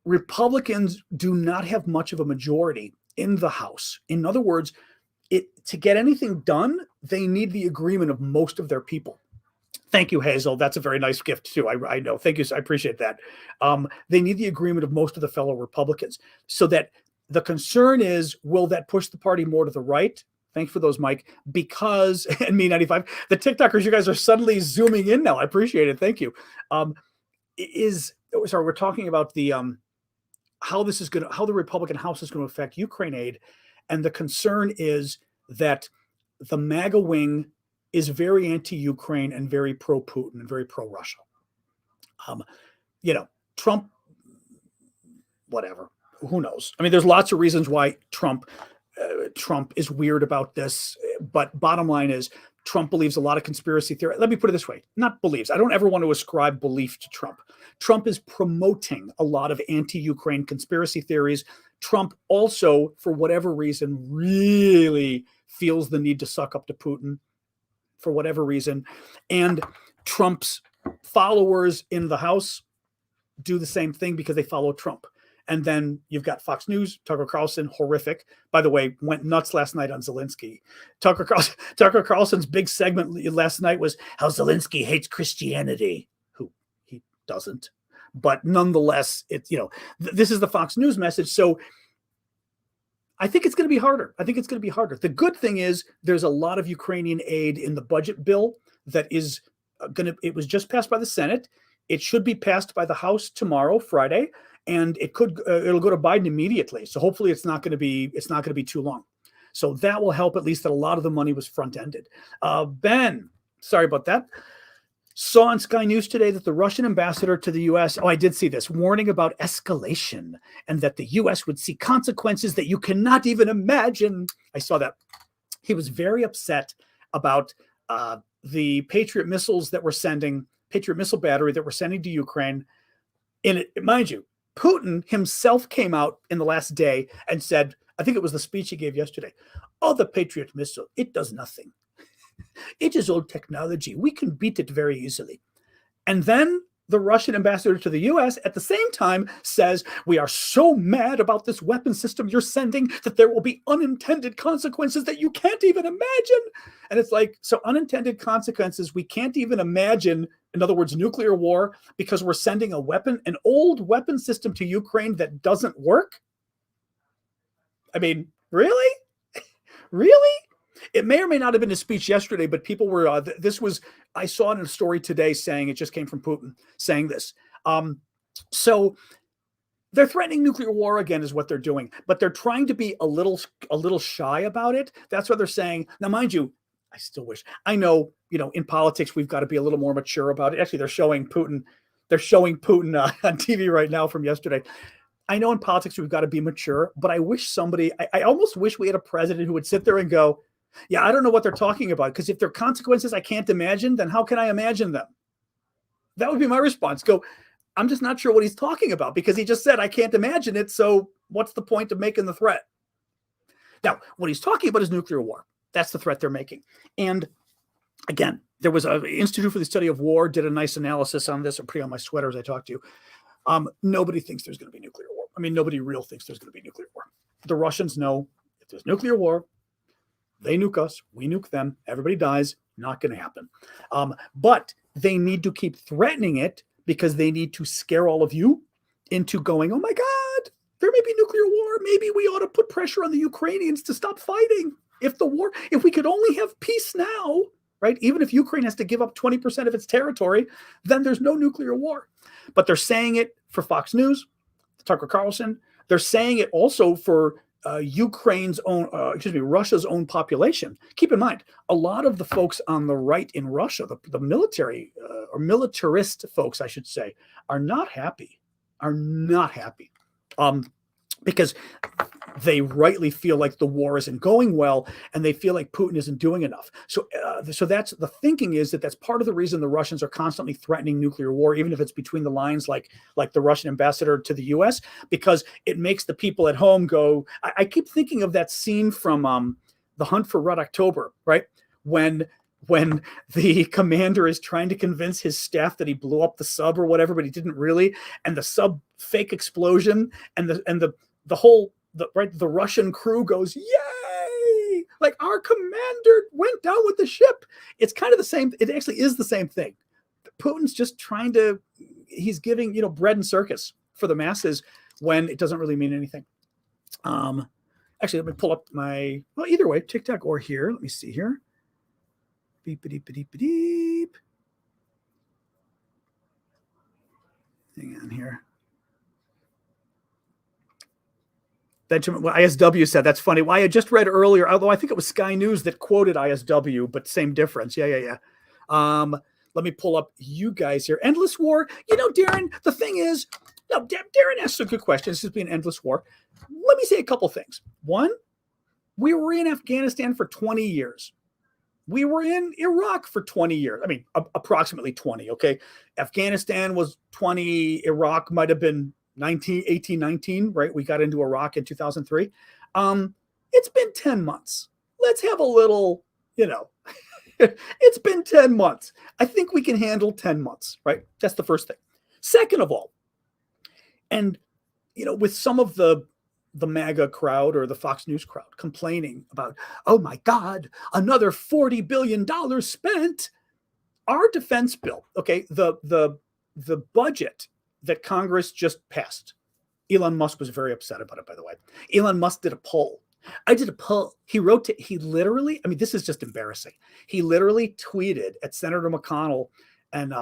Republicans do not have much of a majority in the House. In other words, to get anything done, they need the agreement of most of their people. Thank you, Hazel. That's a very nice gift too. I know. Thank you. I appreciate that. They need the agreement of most of the fellow Republicans. So that the concern is, will that push the party more to the right? Thanks for those, Mike. Because, and Me95, the TikTokers, you guys are suddenly zooming in now. I appreciate it. Thank you. We're talking about the how the Republican House is going to affect Ukraine aid. And the concern is that the MAGA wing is very anti-Ukraine and very pro-Putin and very pro-Russia. Trump, whatever, who knows? I mean, there's lots of reasons why Trump is weird about this. But bottom line is, Trump believes a lot of conspiracy theory. Let me put it this way, not believes. I don't ever want to ascribe belief to Trump. Trump is promoting a lot of anti-Ukraine conspiracy theories. Trump also, for whatever reason, really feels the need to suck up to Putin for whatever reason. And Trump's followers in the House do the same thing because they follow Trump. And then you've got Fox News, Tucker Carlson, horrific. By the way, went nuts last night on Zelenskyy. Tucker Carlson's big segment last night was how Zelenskyy hates Christianity, who he doesn't. But nonetheless, this is the Fox News message. So I think it's going to be harder. The good thing is there's a lot of Ukrainian aid in the budget bill that is it was just passed by the Senate. It should be passed by the House tomorrow, Friday. And it'll go to Biden immediately. So hopefully it's not going to be too long. So that will help, at least that a lot of the money was front-ended. Ben, sorry about that. Saw on Sky News today that the Russian ambassador to the U.S., I did see this, warning about escalation and that the U.S. would see consequences that you cannot even imagine. I saw that. He was very upset about the Patriot missiles that we're sending, Patriot missile battery that we're sending to Ukraine. And mind you, Putin himself came out in the last day and said, I think it was the speech he gave yesterday, oh, the Patriot missile, it does nothing. It is old technology. We can beat it very easily. And then the Russian ambassador to the US at the same time says, we are so mad about this weapon system you're sending that there will be unintended consequences that you can't even imagine. And it's like, so unintended consequences we can't even imagine, in other words, nuclear war, because we're sending a weapon, an old weapon system to Ukraine that doesn't work? I mean, really? Really? It may or may not have been a speech yesterday, but people were, I saw it in a story today saying, it just came from Putin saying this. So they're threatening nuclear war again is what they're doing, but they're trying to be a little shy about it. That's what they're saying. Now, mind you, I still wish, I know, in politics, we've got to be a little more mature about it. Actually, they're showing Putin on TV right now from yesterday. I know in politics, we've got to be mature, but I wish I almost wish we had a president who would sit there and go, yeah, I don't know what they're talking about, because if there are consequences I can't imagine, then how can I imagine them? That would be my response. Go, I'm just not sure what he's talking about, because he just said I can't imagine it. So what's the point of making the threat? Now, what he's talking about is nuclear war. That's the threat they're making. And again, there was an Institute for the Study of War did a nice analysis on this. I'm putting on my sweater as I talk to you. Nobody thinks there's going to be nuclear war. I mean, nobody real thinks there's going to be nuclear war. The Russians know if there's nuclear war, they nuke us, we nuke them, everybody dies, not going to happen. But they need to keep threatening it, because they need to scare all of you into going, oh my God, there may be nuclear war. Maybe we ought to put pressure on the Ukrainians to stop fighting. If we could only have peace now, right? Even if Ukraine has to give up 20% of its territory, then there's no nuclear war. But they're saying it for Fox News, Tucker Carlson. They're saying it also for Russia's own population. Keep in mind, a lot of the folks on the right in Russia, the military or militarist folks, I should say, are not happy. Because they rightly feel like the war isn't going well, and they feel like Putin isn't doing enough. So that's the thinking, is that's part of the reason the Russians are constantly threatening nuclear war, even if it's between the lines, like the Russian ambassador to the U.S., because it makes the people at home go. I keep thinking of that scene from The Hunt for Red October, right? When the commander is trying to convince his staff that he blew up the sub or whatever, but he didn't really, and the sub fake explosion, and the Russian crew goes, yay! Like, our commander went down with the ship. It's kind of the same. It actually is the same thing. Putin's just he's giving, bread and circus for the masses when it doesn't really mean anything. Actually, let me pull up either way, TikTok or here. Let me see here. Beep, beep, beep, beep, beep. Hang on here. Benjamin, ISW said, that's funny. Well, I had just read earlier, although I think it was Sky News that quoted ISW, but same difference. Yeah. Let me pull up you guys here. Endless war. Darren, the thing is, Darren asked a good question. This has been endless war. Let me say a couple things. One, we were in Afghanistan for 20 years. We were in Iraq for 20 years. I mean, approximately 20, okay? Afghanistan was 20. Iraq might have been 18, 19, right? We got into Iraq in 2003. It's been 10 months. Let's have a little, it's been 10 months. I think we can handle 10 months, right? That's the first thing. Second of all, and, with some of the MAGA crowd or the Fox News crowd complaining about, oh my God, another $40 billion spent. Our defense bill, okay, the budget that Congress just passed. Elon Musk was very upset about it, by the way. Elon Musk did a poll. I did a poll. He literally, I mean, this is just embarrassing. He literally tweeted at Senator McConnell and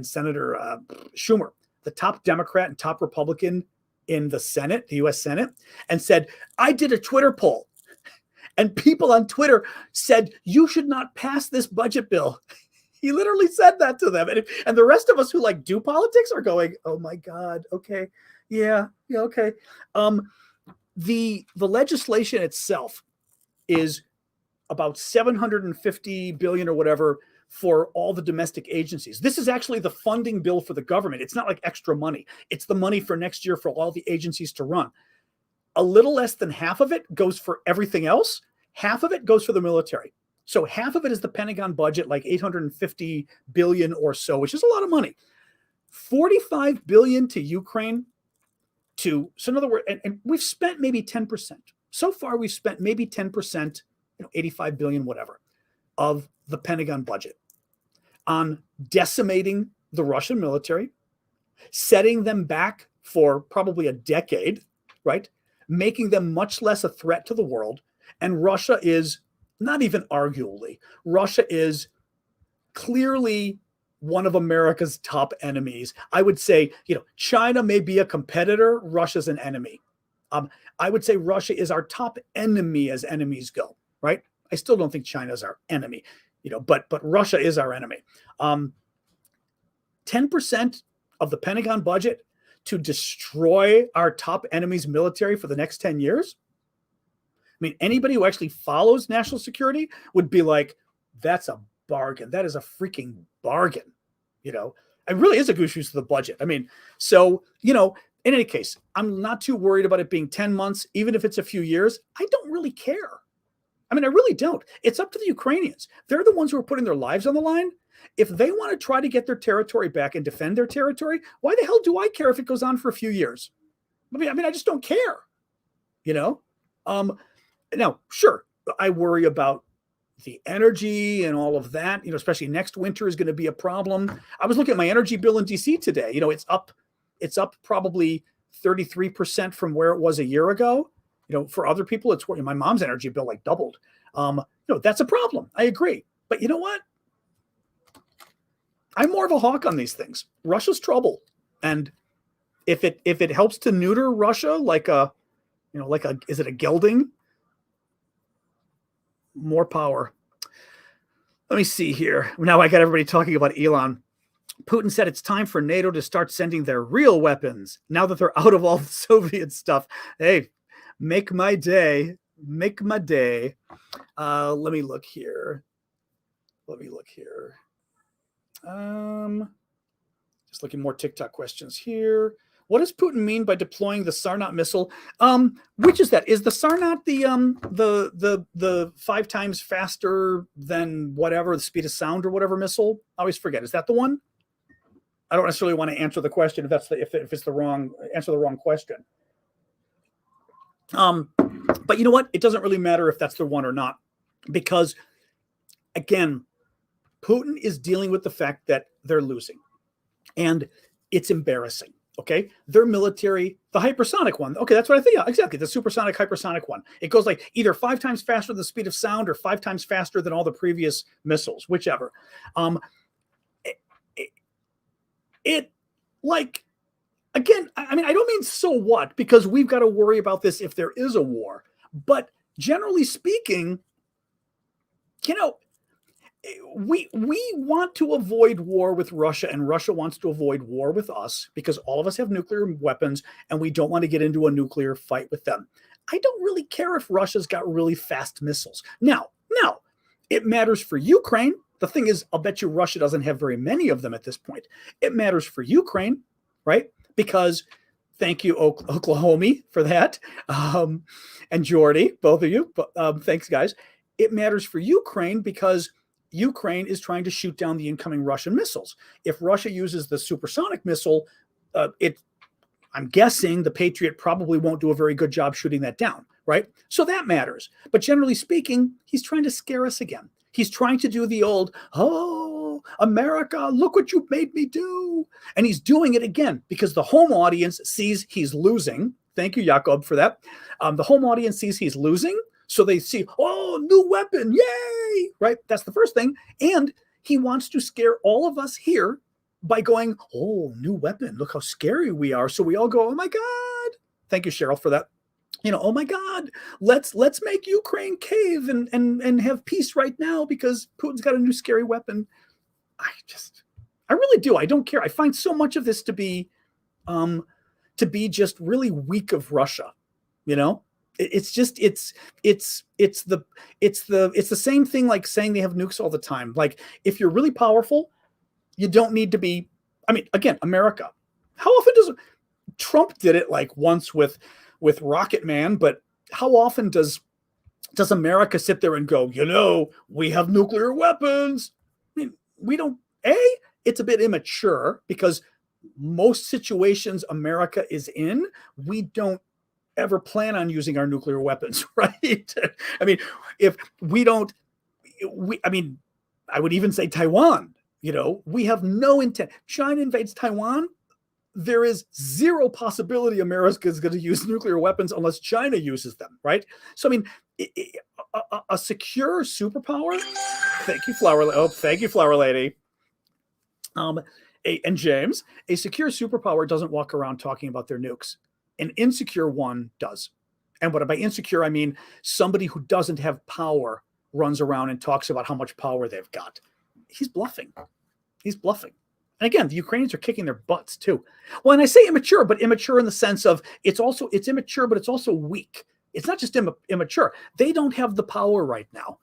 Senator Schumer, the top Democrat and top Republican in the Senate, the U.S. Senate, and said, I did a Twitter poll. And people on Twitter said, you should not pass this budget bill. He literally said that to them. And the rest of us who do politics are going, oh my God, okay. Yeah, okay. The legislation itself is about $750 billion or whatever for all the domestic agencies. This is actually the funding bill for the government. It's not like extra money. It's the money for next year for all the agencies to run. A little less than half of it goes for everything else. Half of it goes for the military. So half of it is the Pentagon budget, like $850 billion or so, which is a lot of money. $45 billion to Ukraine. So in other words, and we've spent maybe 10%. So far, we've spent maybe 10%, 85 billion, whatever, of the Pentagon budget on decimating the Russian military, setting them back for probably a decade, right? Making them much less a threat to the world. And Russia is not even arguably, Russia is clearly one of America's top enemies. I would say, China may be a competitor. Russia's an enemy. I would say Russia is our top enemy as enemies go, right? I still don't think China's our enemy, but Russia is our enemy. 10% of the Pentagon budget to destroy our top enemy's military for the next 10 years? I mean, anybody who actually follows national security would be like, that's a bargain. That is a freaking bargain. It really is a goose use of the budget. I mean, so, in any case, I'm not too worried about it being 10 months, even if it's a few years. I don't really care. I mean, I really don't. It's up to the Ukrainians. They're the ones who are putting their lives on the line. If they want to try to get their territory back and defend their territory, why the hell do I care if it goes on for a few years? I mean, I just don't care, Now, sure, I worry about the energy and all of that, especially next winter is going to be a problem. I was looking at my energy bill in DC today. It's up probably 33% from where it was a year ago. For other people, it's my mom's energy bill like doubled. That's a problem. I agree. But you know what? I'm more of a hawk on these things. Russia's trouble. And if it helps to neuter Russia is it a gelding? More power. Let me see here. Now I got everybody talking about Elon. Putin said it's time for NATO to start sending their real weapons now that they're out of all the Soviet stuff. Hey, make my day. Make my day. Let me look here. Just looking more TikTok questions here. What does Putin mean by deploying the Sarnat missile? Which is that? Is the Sarnat the 5 times faster than whatever the speed of sound or whatever missile? I always forget. Is that the one? I don't necessarily want to answer the question if it's the wrong question. But you know what? It doesn't really matter if that's the one or not, because again, Putin is dealing with the fact that they're losing, and it's embarrassing. Okay, their military, the hypersonic one. Okay, that's what I think. Yeah, exactly. The supersonic hypersonic one. It goes like either 5 times faster than the speed of sound or 5 times faster than all the previous missiles, whichever. Again, I mean, I don't mean so what, because we've got to worry about this if there is a war. But generally speaking, we want to avoid war with Russia, and Russia wants to avoid war with us because all of us have nuclear weapons and we don't want to get into a nuclear fight with them. I don't really care if Russia's got really fast missiles. Now, it matters for Ukraine. The thing is, I'll bet you Russia doesn't have very many of them at this point. It matters for Ukraine, right? Because thank you, Oklahoma, for that. And Jordy, both of you. Thanks, guys. It matters for Ukraine because Ukraine is trying to shoot down the incoming Russian missiles. If Russia uses the supersonic missile, I'm guessing the Patriot probably won't do a very good job shooting that down, right? So that matters. But generally speaking, he's trying to scare us again. He's trying to do the old, oh, America, look what you made me do. And he's doing it again because the home audience sees he's losing. Thank you, Jakob, for that. The home audience sees he's losing. So they see, oh, new weapon, yay, right? That's the first thing. And he wants to scare all of us here by going, oh, new weapon, look how scary we are. So we all go, oh my God. Thank you, Cheryl, for that. Oh my God, let's make Ukraine cave and have peace right now because Putin's got a new scary weapon. I really do. I don't care. I find so much of this to be just really weak of Russia, It's just it's the same thing like saying they have nukes all the time. Like if you're really powerful, you don't need to be. I mean, again, America. How often does Trump did it like once with Rocket Man, but how often does America sit there and go, we have nuclear weapons? I mean, we don't. It's a bit immature because most situations America is in, we don't ever plan on using our nuclear weapons, right? I mean, if we don't, I would even say Taiwan, we have no intent. China invades Taiwan. There is zero possibility America is going to use nuclear weapons unless China uses them, right? So, I mean, a secure superpower. Thank you, Flower. Oh, thank you, Flower Lady. And James, a secure superpower doesn't walk around talking about their nukes. An insecure one does. And what by insecure, I mean somebody who doesn't have power runs around and talks about how much power they've got. He's bluffing. He's bluffing. And again, the Ukrainians are kicking their butts too. Well, and I say immature, but immature in the sense of it's immature, but it's also weak. It's not just immature. They don't have the power right now.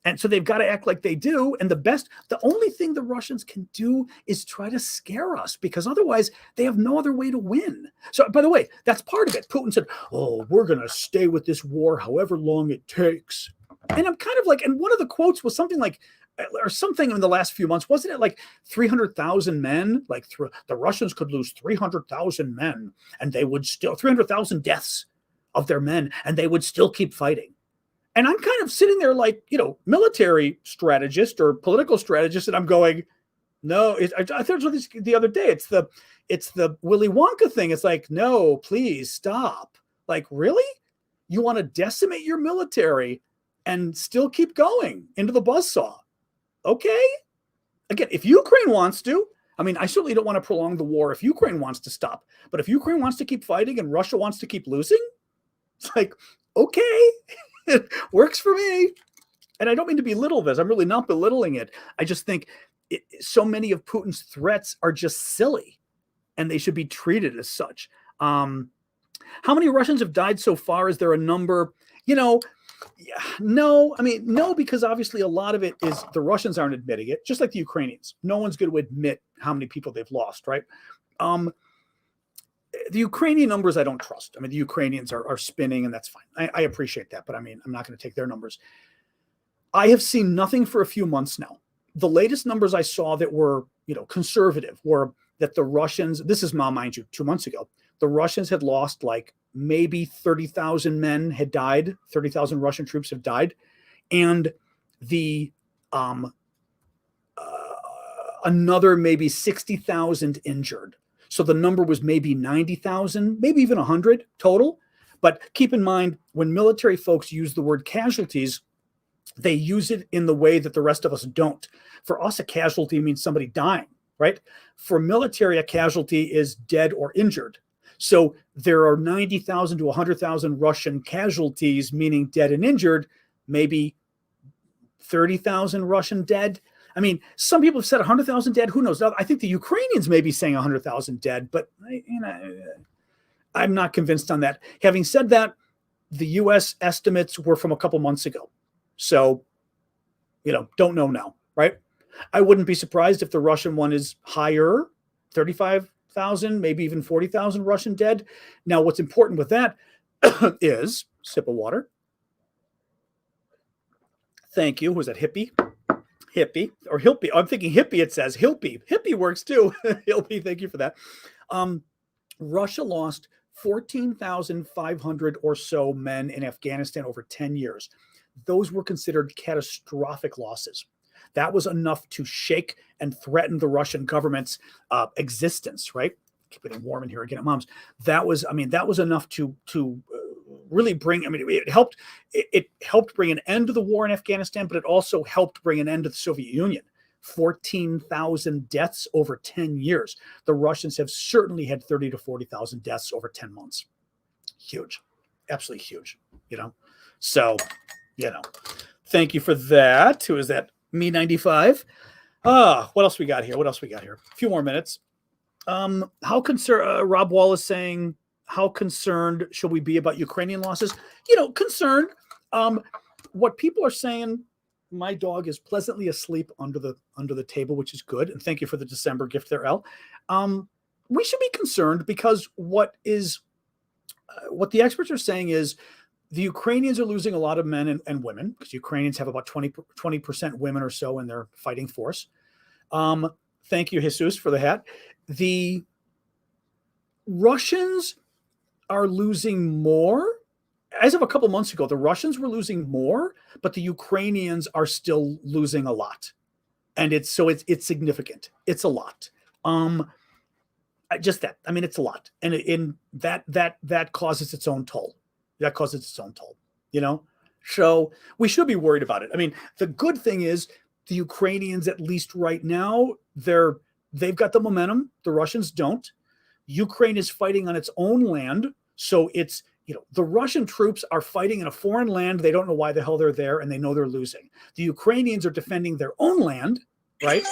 And so they've got to act like they do. And the only thing the Russians can do is try to scare us, because otherwise they have no other way to win. So, by the way, that's part of it. Putin said, we're going to stay with this war however long it takes. And I'm kind of like, and one of the quotes was something like, or something in the last few months, wasn't it like 300,000 men? Like the Russians could lose 300,000 men and they would still, 300,000 deaths of their men, and they would still keep fighting. And I'm kind of sitting there like, military strategist or political strategist, and I'm going, no, I thought this the other day. It's the Willy Wonka thing. It's like, no, please stop. Like, really? You want to decimate your military and still keep going into the buzzsaw? Okay. Again, if Ukraine wants to, I mean, I certainly don't want to prolong the war if Ukraine wants to stop. But if Ukraine wants to keep fighting and Russia wants to keep losing, it's like, okay. It works for me. And I don't mean to belittle this. I'm really not belittling it. I just think so many of Putin's threats are just silly, and they should be treated as such. How many Russians have died so far? Is there a number? No. I mean, no, because obviously a lot of it is the Russians aren't admitting it, just like the Ukrainians. No one's going to admit how many people they've lost, right? The Ukrainian numbers I don't trust. I mean, the Ukrainians are spinning, and that's fine. I appreciate that, but I mean, I'm not going to take their numbers. I have seen nothing for a few months now. The latest numbers I saw that were, conservative were that the Russians, this is now, mind you, 2 months ago, the Russians had lost like maybe 30,000 men had died. 30,000 Russian troops have died. And the another maybe 60,000 injured. So the number was maybe 90,000, maybe even 100 total. But keep in mind, when military folks use the word casualties, they use it in the way that the rest of us don't. For us, a casualty means somebody dying, right? For military, a casualty is dead or injured. So there are 90,000 to 100,000 Russian casualties, meaning dead and injured, maybe 30,000 Russian dead. I mean, some people have said 100,000 dead. Who knows? I think the Ukrainians may be saying 100,000 dead, but I'm not convinced on that. Having said that, the U.S. estimates were from a couple months ago. So, don't know now, right? I wouldn't be surprised if the Russian one is higher, 35,000, maybe even 40,000 Russian dead. Now, what's important with that is, sip of water. Thank you. Was that hippie? Hippie or Hilpy. I'm thinking hippie. It says Hilpy. Hippie works too. Hilpy. Thank you for that. Russia lost 14,500 or so men in Afghanistan over 10 years. Those were considered catastrophic losses. That was enough to shake and threaten the Russian government's existence, right? Keep getting warm in here again at Mom's. That was enough to really bring, it helped bring an end to the war in Afghanistan, but it also helped bring an end to the Soviet Union. 14,000 deaths over 10 years. The Russians have certainly had 30 to 40,000 deaths over 10 months. Huge, absolutely huge, So, thank you for that. Who is that? Me 95. What else we got here? A few more minutes. Rob Wall is saying, how concerned should we be about Ukrainian losses? Concerned. What people are saying, my dog is pleasantly asleep under the table, which is good. And thank you for the December gift there, El. We should be concerned because what the experts are saying is the Ukrainians are losing a lot of men and women, because Ukrainians have about 20% women or so in their fighting force. Thank you, Jesus, for the hat. The Russians are losing more. As of a couple months ago, the Russians were losing more, but the Ukrainians are still losing a lot. And it's significant. It's a lot. Just that. I mean, it's a lot. And that causes its own toll. That causes its own toll, So we should be worried about it. I mean, the good thing is the Ukrainians, at least right now, they've got the momentum. The Russians don't. Ukraine is fighting on its own land. So it's, the Russian troops are fighting in a foreign land. They don't know why the hell they're there, and they know they're losing. The Ukrainians are defending their own land, right?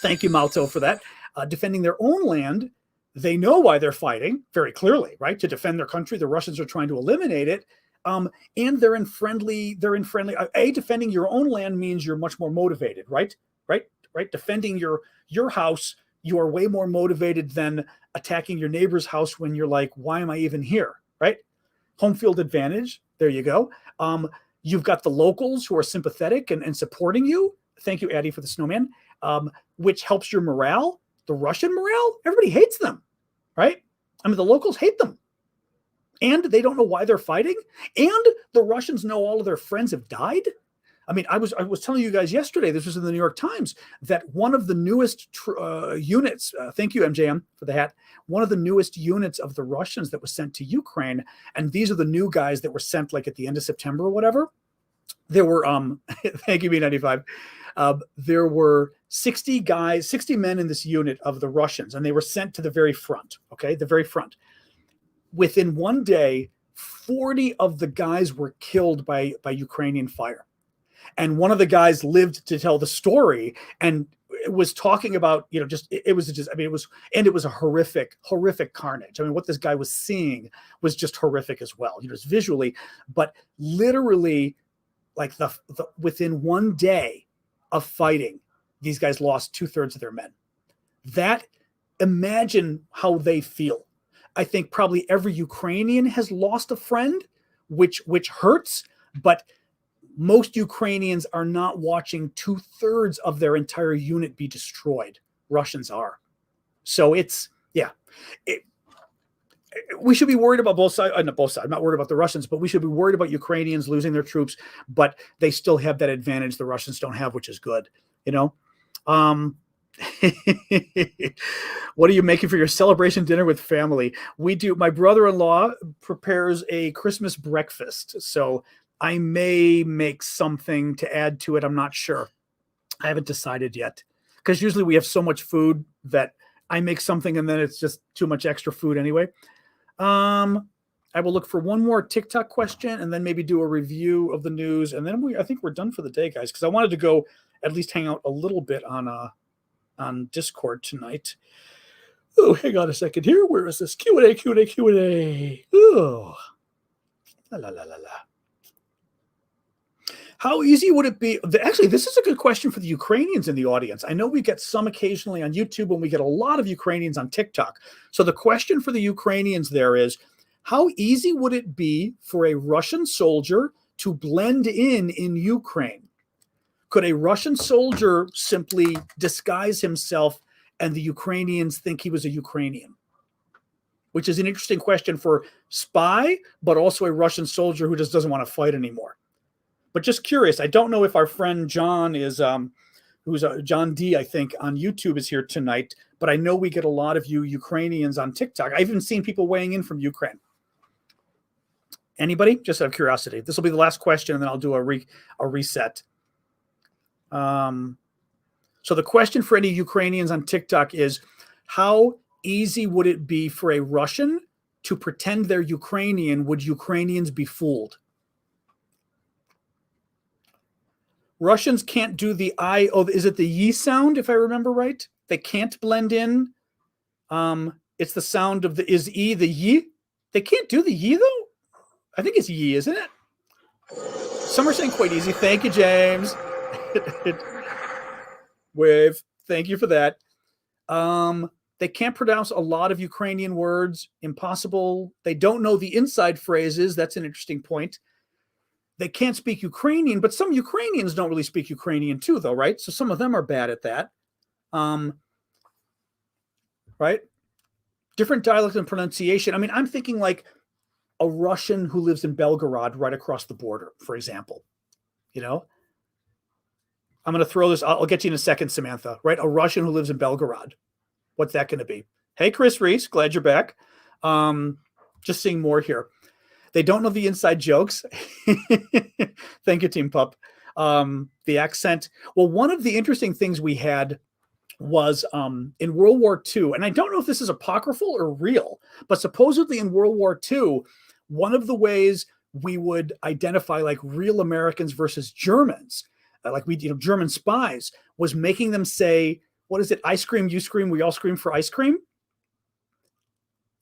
Thank you, Malto, for that. Defending their own land. They know why they're fighting very clearly, right? To defend their country. The Russians are trying to eliminate it. And they're in friendly. Defending your own land means you're much more motivated, right? Right. Defending your house, you are way more motivated than attacking your neighbor's house when you're like, why am I even here? Right? Home field advantage. There you go. You've got the locals who are sympathetic and supporting you. Thank you, Addie, for the snowman, which helps your morale. The Russian morale, everybody hates them, right? I mean, the locals hate them. And they don't know why they're fighting. And the Russians know all of their friends have died. I mean, I was telling you guys yesterday, this was in the New York Times, that one of the newest units, thank you, MJM, for the hat, one of the newest units of the Russians that was sent to Ukraine, and these are the new guys that were sent like at the end of September or whatever, there were, thank you, B95, there were 60 men in this unit of the Russians, and they were sent to the very front, okay, the very front. Within one day, 40 of the guys were killed by Ukrainian fire. And one of the guys lived to tell the story and was talking about, it was a horrific carnage. I mean, what this guy was seeing was just horrific as well, just visually, but literally like within one day of fighting, these guys lost 2/3 of their men. Imagine how they feel. I think probably every Ukrainian has lost a friend, which hurts, but most Ukrainians are not watching 2/3 of their entire unit be destroyed. Russians are. So we should be worried about both sides. Not both sides. I'm not worried about the Russians, but we should be worried about Ukrainians losing their troops, but they still have that advantage the Russians don't have, which is good, What are you making for your celebration dinner with family? We do. My brother-in-law prepares a Christmas breakfast, so I may make something to add to it. I'm not sure. I haven't decided yet, because usually we have so much food that I make something and then it's just too much extra food anyway. I will look for one more TikTok question and then maybe do a review of the news, and then I think we're done for the day, guys, because I wanted to go at least hang out a little bit on Discord tonight. Oh, hang on a second here. Where is this? Q&A. Oh, la la la la la. How easy would it be? Actually, this is a good question for the Ukrainians in the audience. I know we get some occasionally on YouTube, and we get a lot of Ukrainians on TikTok. So the question for the Ukrainians there is, how easy would it be for a Russian soldier to blend in Ukraine? Could a Russian soldier simply disguise himself and the Ukrainians think he was a Ukrainian? Which is an interesting question for spy, but also a Russian soldier who just doesn't want to fight anymore. But just curious, I don't know if our friend John is, who's John D, I think, on YouTube is here tonight, but I know we get a lot of you Ukrainians on TikTok. I've even seen people weighing in from Ukraine. Anybody? Just out of curiosity. This will be the last question, and then I'll do a reset. So the question for any Ukrainians on TikTok is, how easy would it be for a Russian to pretend they're Ukrainian? Would Ukrainians be fooled? Russians can't do the I. Oh, is it the yi sound, if I remember right? They can't blend in. It's the sound of the, is E the yi? They can't do the yi, though? I think it's yi, isn't it? Some are saying quite easy. Thank you, James. Wave. Thank you for that. They can't pronounce a lot of Ukrainian words. Impossible. They don't know the inside phrases. That's an interesting point. They can't speak Ukrainian, but some Ukrainians don't really speak Ukrainian too, though, right? So some of them are bad at that. Right? Different dialect and pronunciation. I mean, I'm thinking like a Russian who lives in Belgorod right across the border, for example. You know? I'm going to throw this. I'll get you in a second, Samantha, right? A Russian who lives in Belgorod. What's that going to be? Hey, Chris Reese, glad you're back. Just seeing more here. They don't know the inside jokes. Thank you, Team Pup. The accent. Well, one of the interesting things we had was in World War II, and I don't know if this is apocryphal or real, but supposedly in World War II, one of the ways we would identify like real Americans versus Germans, German spies, was making them say, what is it? I scream, you scream, we all scream for ice cream.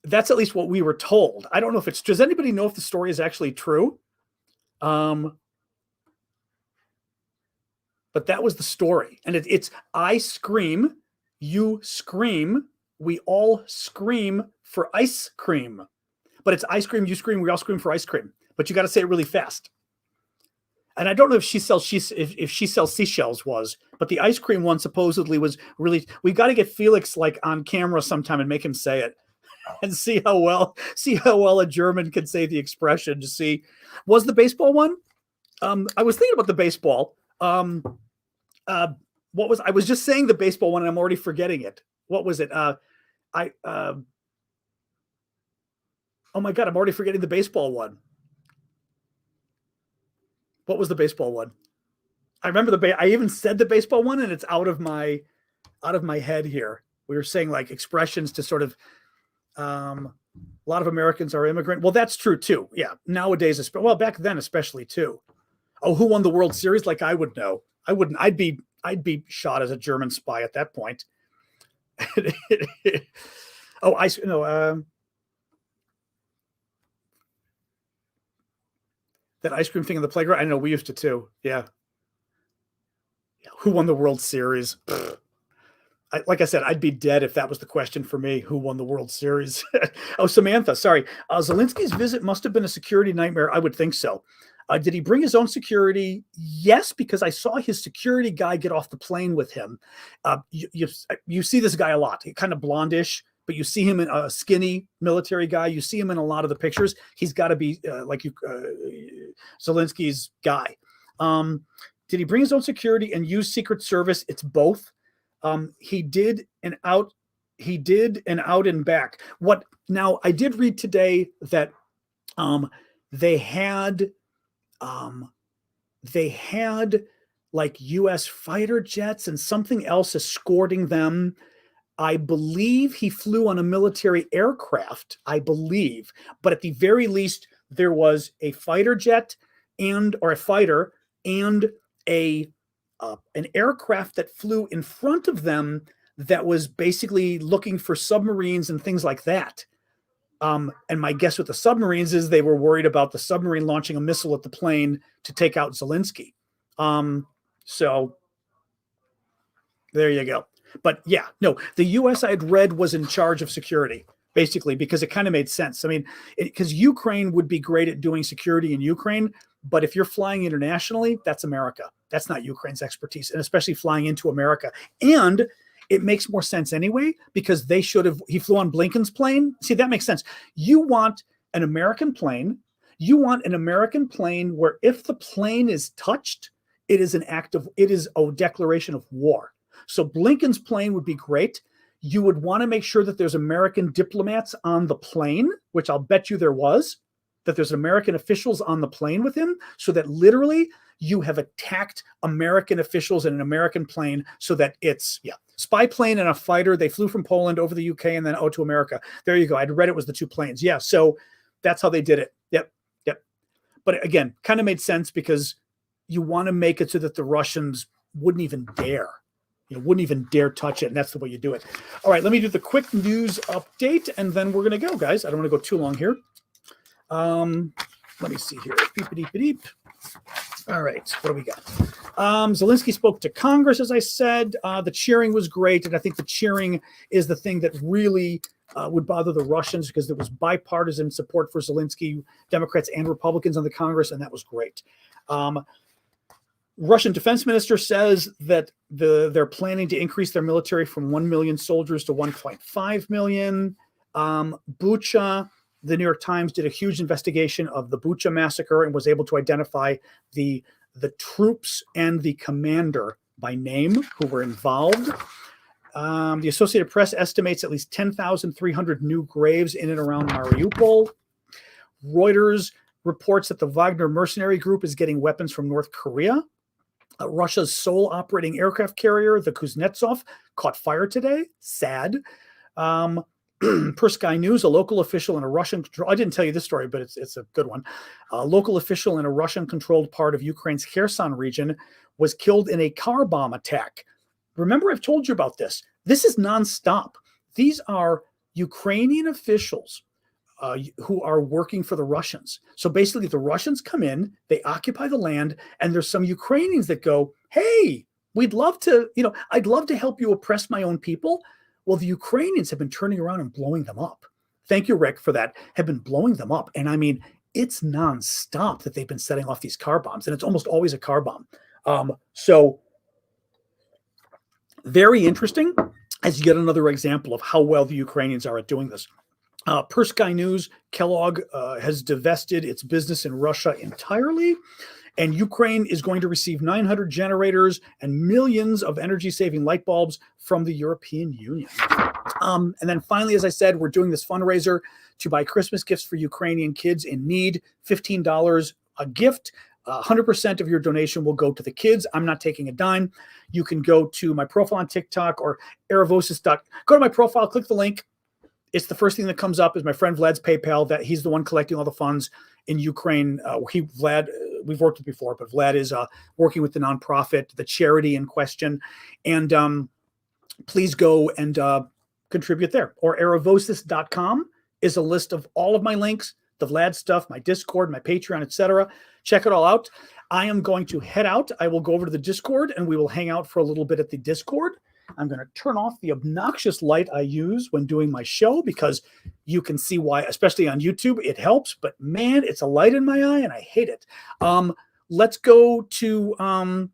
That's at least what we were told. I don't know if it's, does anybody know if the story is actually true? But that was the story. And it's I scream, you scream, we all scream for ice cream. But it's I scream, you scream, we all scream for ice cream. But you got to say it really fast. And I don't know if she sells seashells was, but the ice cream one supposedly was really, we got to get Felix like on camera sometime and make him say it and see how well a German can say the expression to see. Was the baseball one? I was thinking about the baseball. I was just saying the baseball one and I'm already forgetting it. What was it? Oh my God, I'm already forgetting the baseball one. What was the baseball one? I remember I even said the baseball one and it's out of my head here. We were saying like expressions to sort of, a lot of Americans are immigrant. Well, that's true too. Yeah. Nowadays, well, back then, especially too. Oh, who won the World Series? Like I would know. I wouldn't, I'd be shot as a German spy at that point. That ice cream thing in the playground. I know we used to too. Yeah. Who won the World Series? Like I said, I'd be dead if that was the question for me. Who won the World Series? Oh, Samantha, sorry. Zelensky's visit must have been a security nightmare. I would think so. Did he bring his own security? Yes, because I saw his security guy get off the plane with him. You see this guy a lot. He's kind of blondish, but you see him in a skinny military guy. You see him in a lot of the pictures. He's got to be Zelensky's guy. Did he bring his own security and use Secret Service? It's both. He did an out and back. Now I did read today that they had like US fighter jets and something else escorting them. I believe he flew on a military aircraft, but at the very least there was a fighter jet or a fighter and an aircraft that flew in front of them that was basically looking for submarines and things like that. And my guess with the submarines is they were worried about the submarine launching a missile at the plane to take out Zelenskyy. So there you go. But yeah, no, the US I had read was in charge of security, basically, because it kind of made sense. I mean, because Ukraine would be great at doing security in Ukraine, but if you're flying internationally, that's America. That's not Ukraine's expertise, and especially flying into America. And it makes more sense anyway, because he flew on Blinken's plane. See, that makes sense. You want an American plane. You want an American plane where if the plane is touched, it is a declaration of war. So Blinken's plane would be great. You would want to make sure that there's American diplomats on the plane, which I'll bet you that there's American officials on the plane with him, so that literally you have attacked American officials in an American plane, so that it's, spy plane and a fighter. They flew from Poland over the UK and then to America. There you go. I'd read it was the two planes. Yeah. So that's how they did it. Yep. But again, kind of made sense because you want to make it so that the Russians wouldn't even dare touch it. And that's the way you do it. All right. Let me do the quick news update and then we're going to go, guys. I don't want to go too long here. Let me see here. Beep-a-deep-a-deep. All right, what do we got? Zelenskyy spoke to Congress, as I said. The cheering was great, and I think the cheering is the thing that really would bother the Russians, because there was bipartisan support for Zelenskyy, Democrats and Republicans on the Congress, and that was great. Russian defense minister says that they're planning to increase their military from 1 million soldiers to 1.5 million. Bucha, the New York Times did a huge investigation of the Bucha massacre and was able to identify the troops and the commander by name who were involved. The Associated Press estimates at least 10,300 new graves in and around Mariupol. Reuters reports that the Wagner mercenary group is getting weapons from North Korea. Russia's sole operating aircraft carrier, the Kuznetsov, caught fire today. Sad. Per Sky News, a local official in a Russian control, I didn't tell you this story, but it's a good one. A local official in a Russian-controlled part of Ukraine's Kherson region was killed in a car bomb attack. Remember, I've told you about this. This is nonstop. These are Ukrainian officials who are working for the Russians. So basically, the Russians come in, they occupy the land, and there's some Ukrainians that go, hey, we'd love to, I'd love to help you oppress my own people. Well, the Ukrainians have been turning around and blowing them up. Thank you, Rick, for that. Have been blowing them up. And I mean, it's nonstop that they've been setting off these car bombs, and it's almost always a car bomb. So very interesting, as yet another example of how well the Ukrainians are at doing this. Per Sky News, Kellogg has divested its business in Russia entirely, and Ukraine is going to receive 900 generators and millions of energy-saving light bulbs from the European Union. And then finally, as I said, we're doing this fundraiser to buy Christmas gifts for Ukrainian kids in need, $15 a gift. 100% of your donation will go to the kids. I'm not taking a dime. You can go to my profile on TikTok or Aravosis. Go to my profile, click the link. It's the first thing that comes up is my friend Vlad's PayPal, that he's the one collecting all the funds in Ukraine. Vlad, we've worked with before, but Vlad is working with the nonprofit, the charity in question. And please go and contribute there. Or aravosis.com is a list of all of my links, the Vlad stuff, my Discord, my Patreon, etc. Check it all out. I am going to head out. I will go over to the Discord and we will hang out for a little bit at the Discord. I'm going to turn off the obnoxious light I use when doing my show, because you can see why, especially on YouTube, it helps. But man, it's a light in my eye and I hate it. Let's go to I'm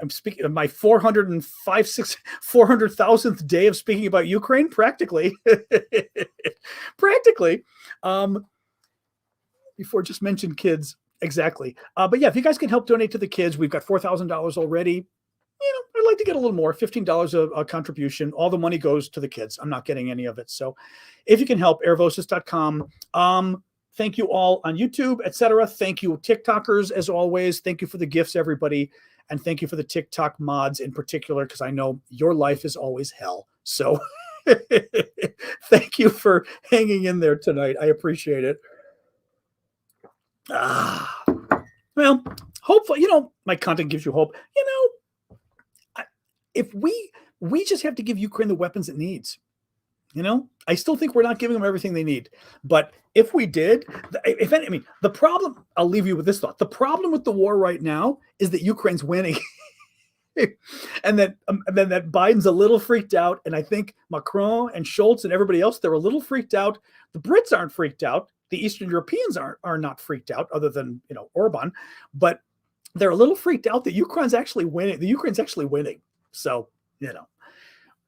speaking of my 400,000th day of speaking about Ukraine, practically. Practically. Before just mentioned kids. Exactly. But yeah, if you guys can help donate to the kids, we've got $4,000 already. I'd like to get a little more, $15 a contribution. All the money goes to the kids. I'm not getting any of it. So if you can help, aravosis.com. Thank you all on YouTube, etc. Thank you, TikTokers, as always. Thank you for the gifts, everybody. And thank you for the TikTok mods in particular, because I know your life is always hell. So thank you for hanging in there tonight. I appreciate it. Well, hopefully, my content gives you hope. If we just have to give Ukraine the weapons it needs, I still think we're not giving them everything they need. But if we did, the problem, I'll leave you with this thought. The problem with the war right now is that Ukraine's winning. and that Biden's a little freaked out. And I think Macron and Scholz and everybody else, they're a little freaked out. The Brits aren't freaked out. The Eastern Europeans are not freaked out, other than, Orban. But they're a little freaked out that Ukraine's actually winning. The Ukraine's actually winning. So,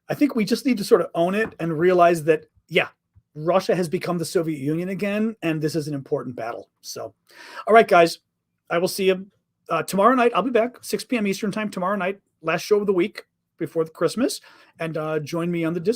I think we just need to sort of own it and realize that, yeah, Russia has become the Soviet Union again, and this is an important battle. So, all right, guys, I will see you tomorrow night. I'll be back 6 p.m. Eastern time tomorrow night, last show of the week before the Christmas, and join me on the Discord.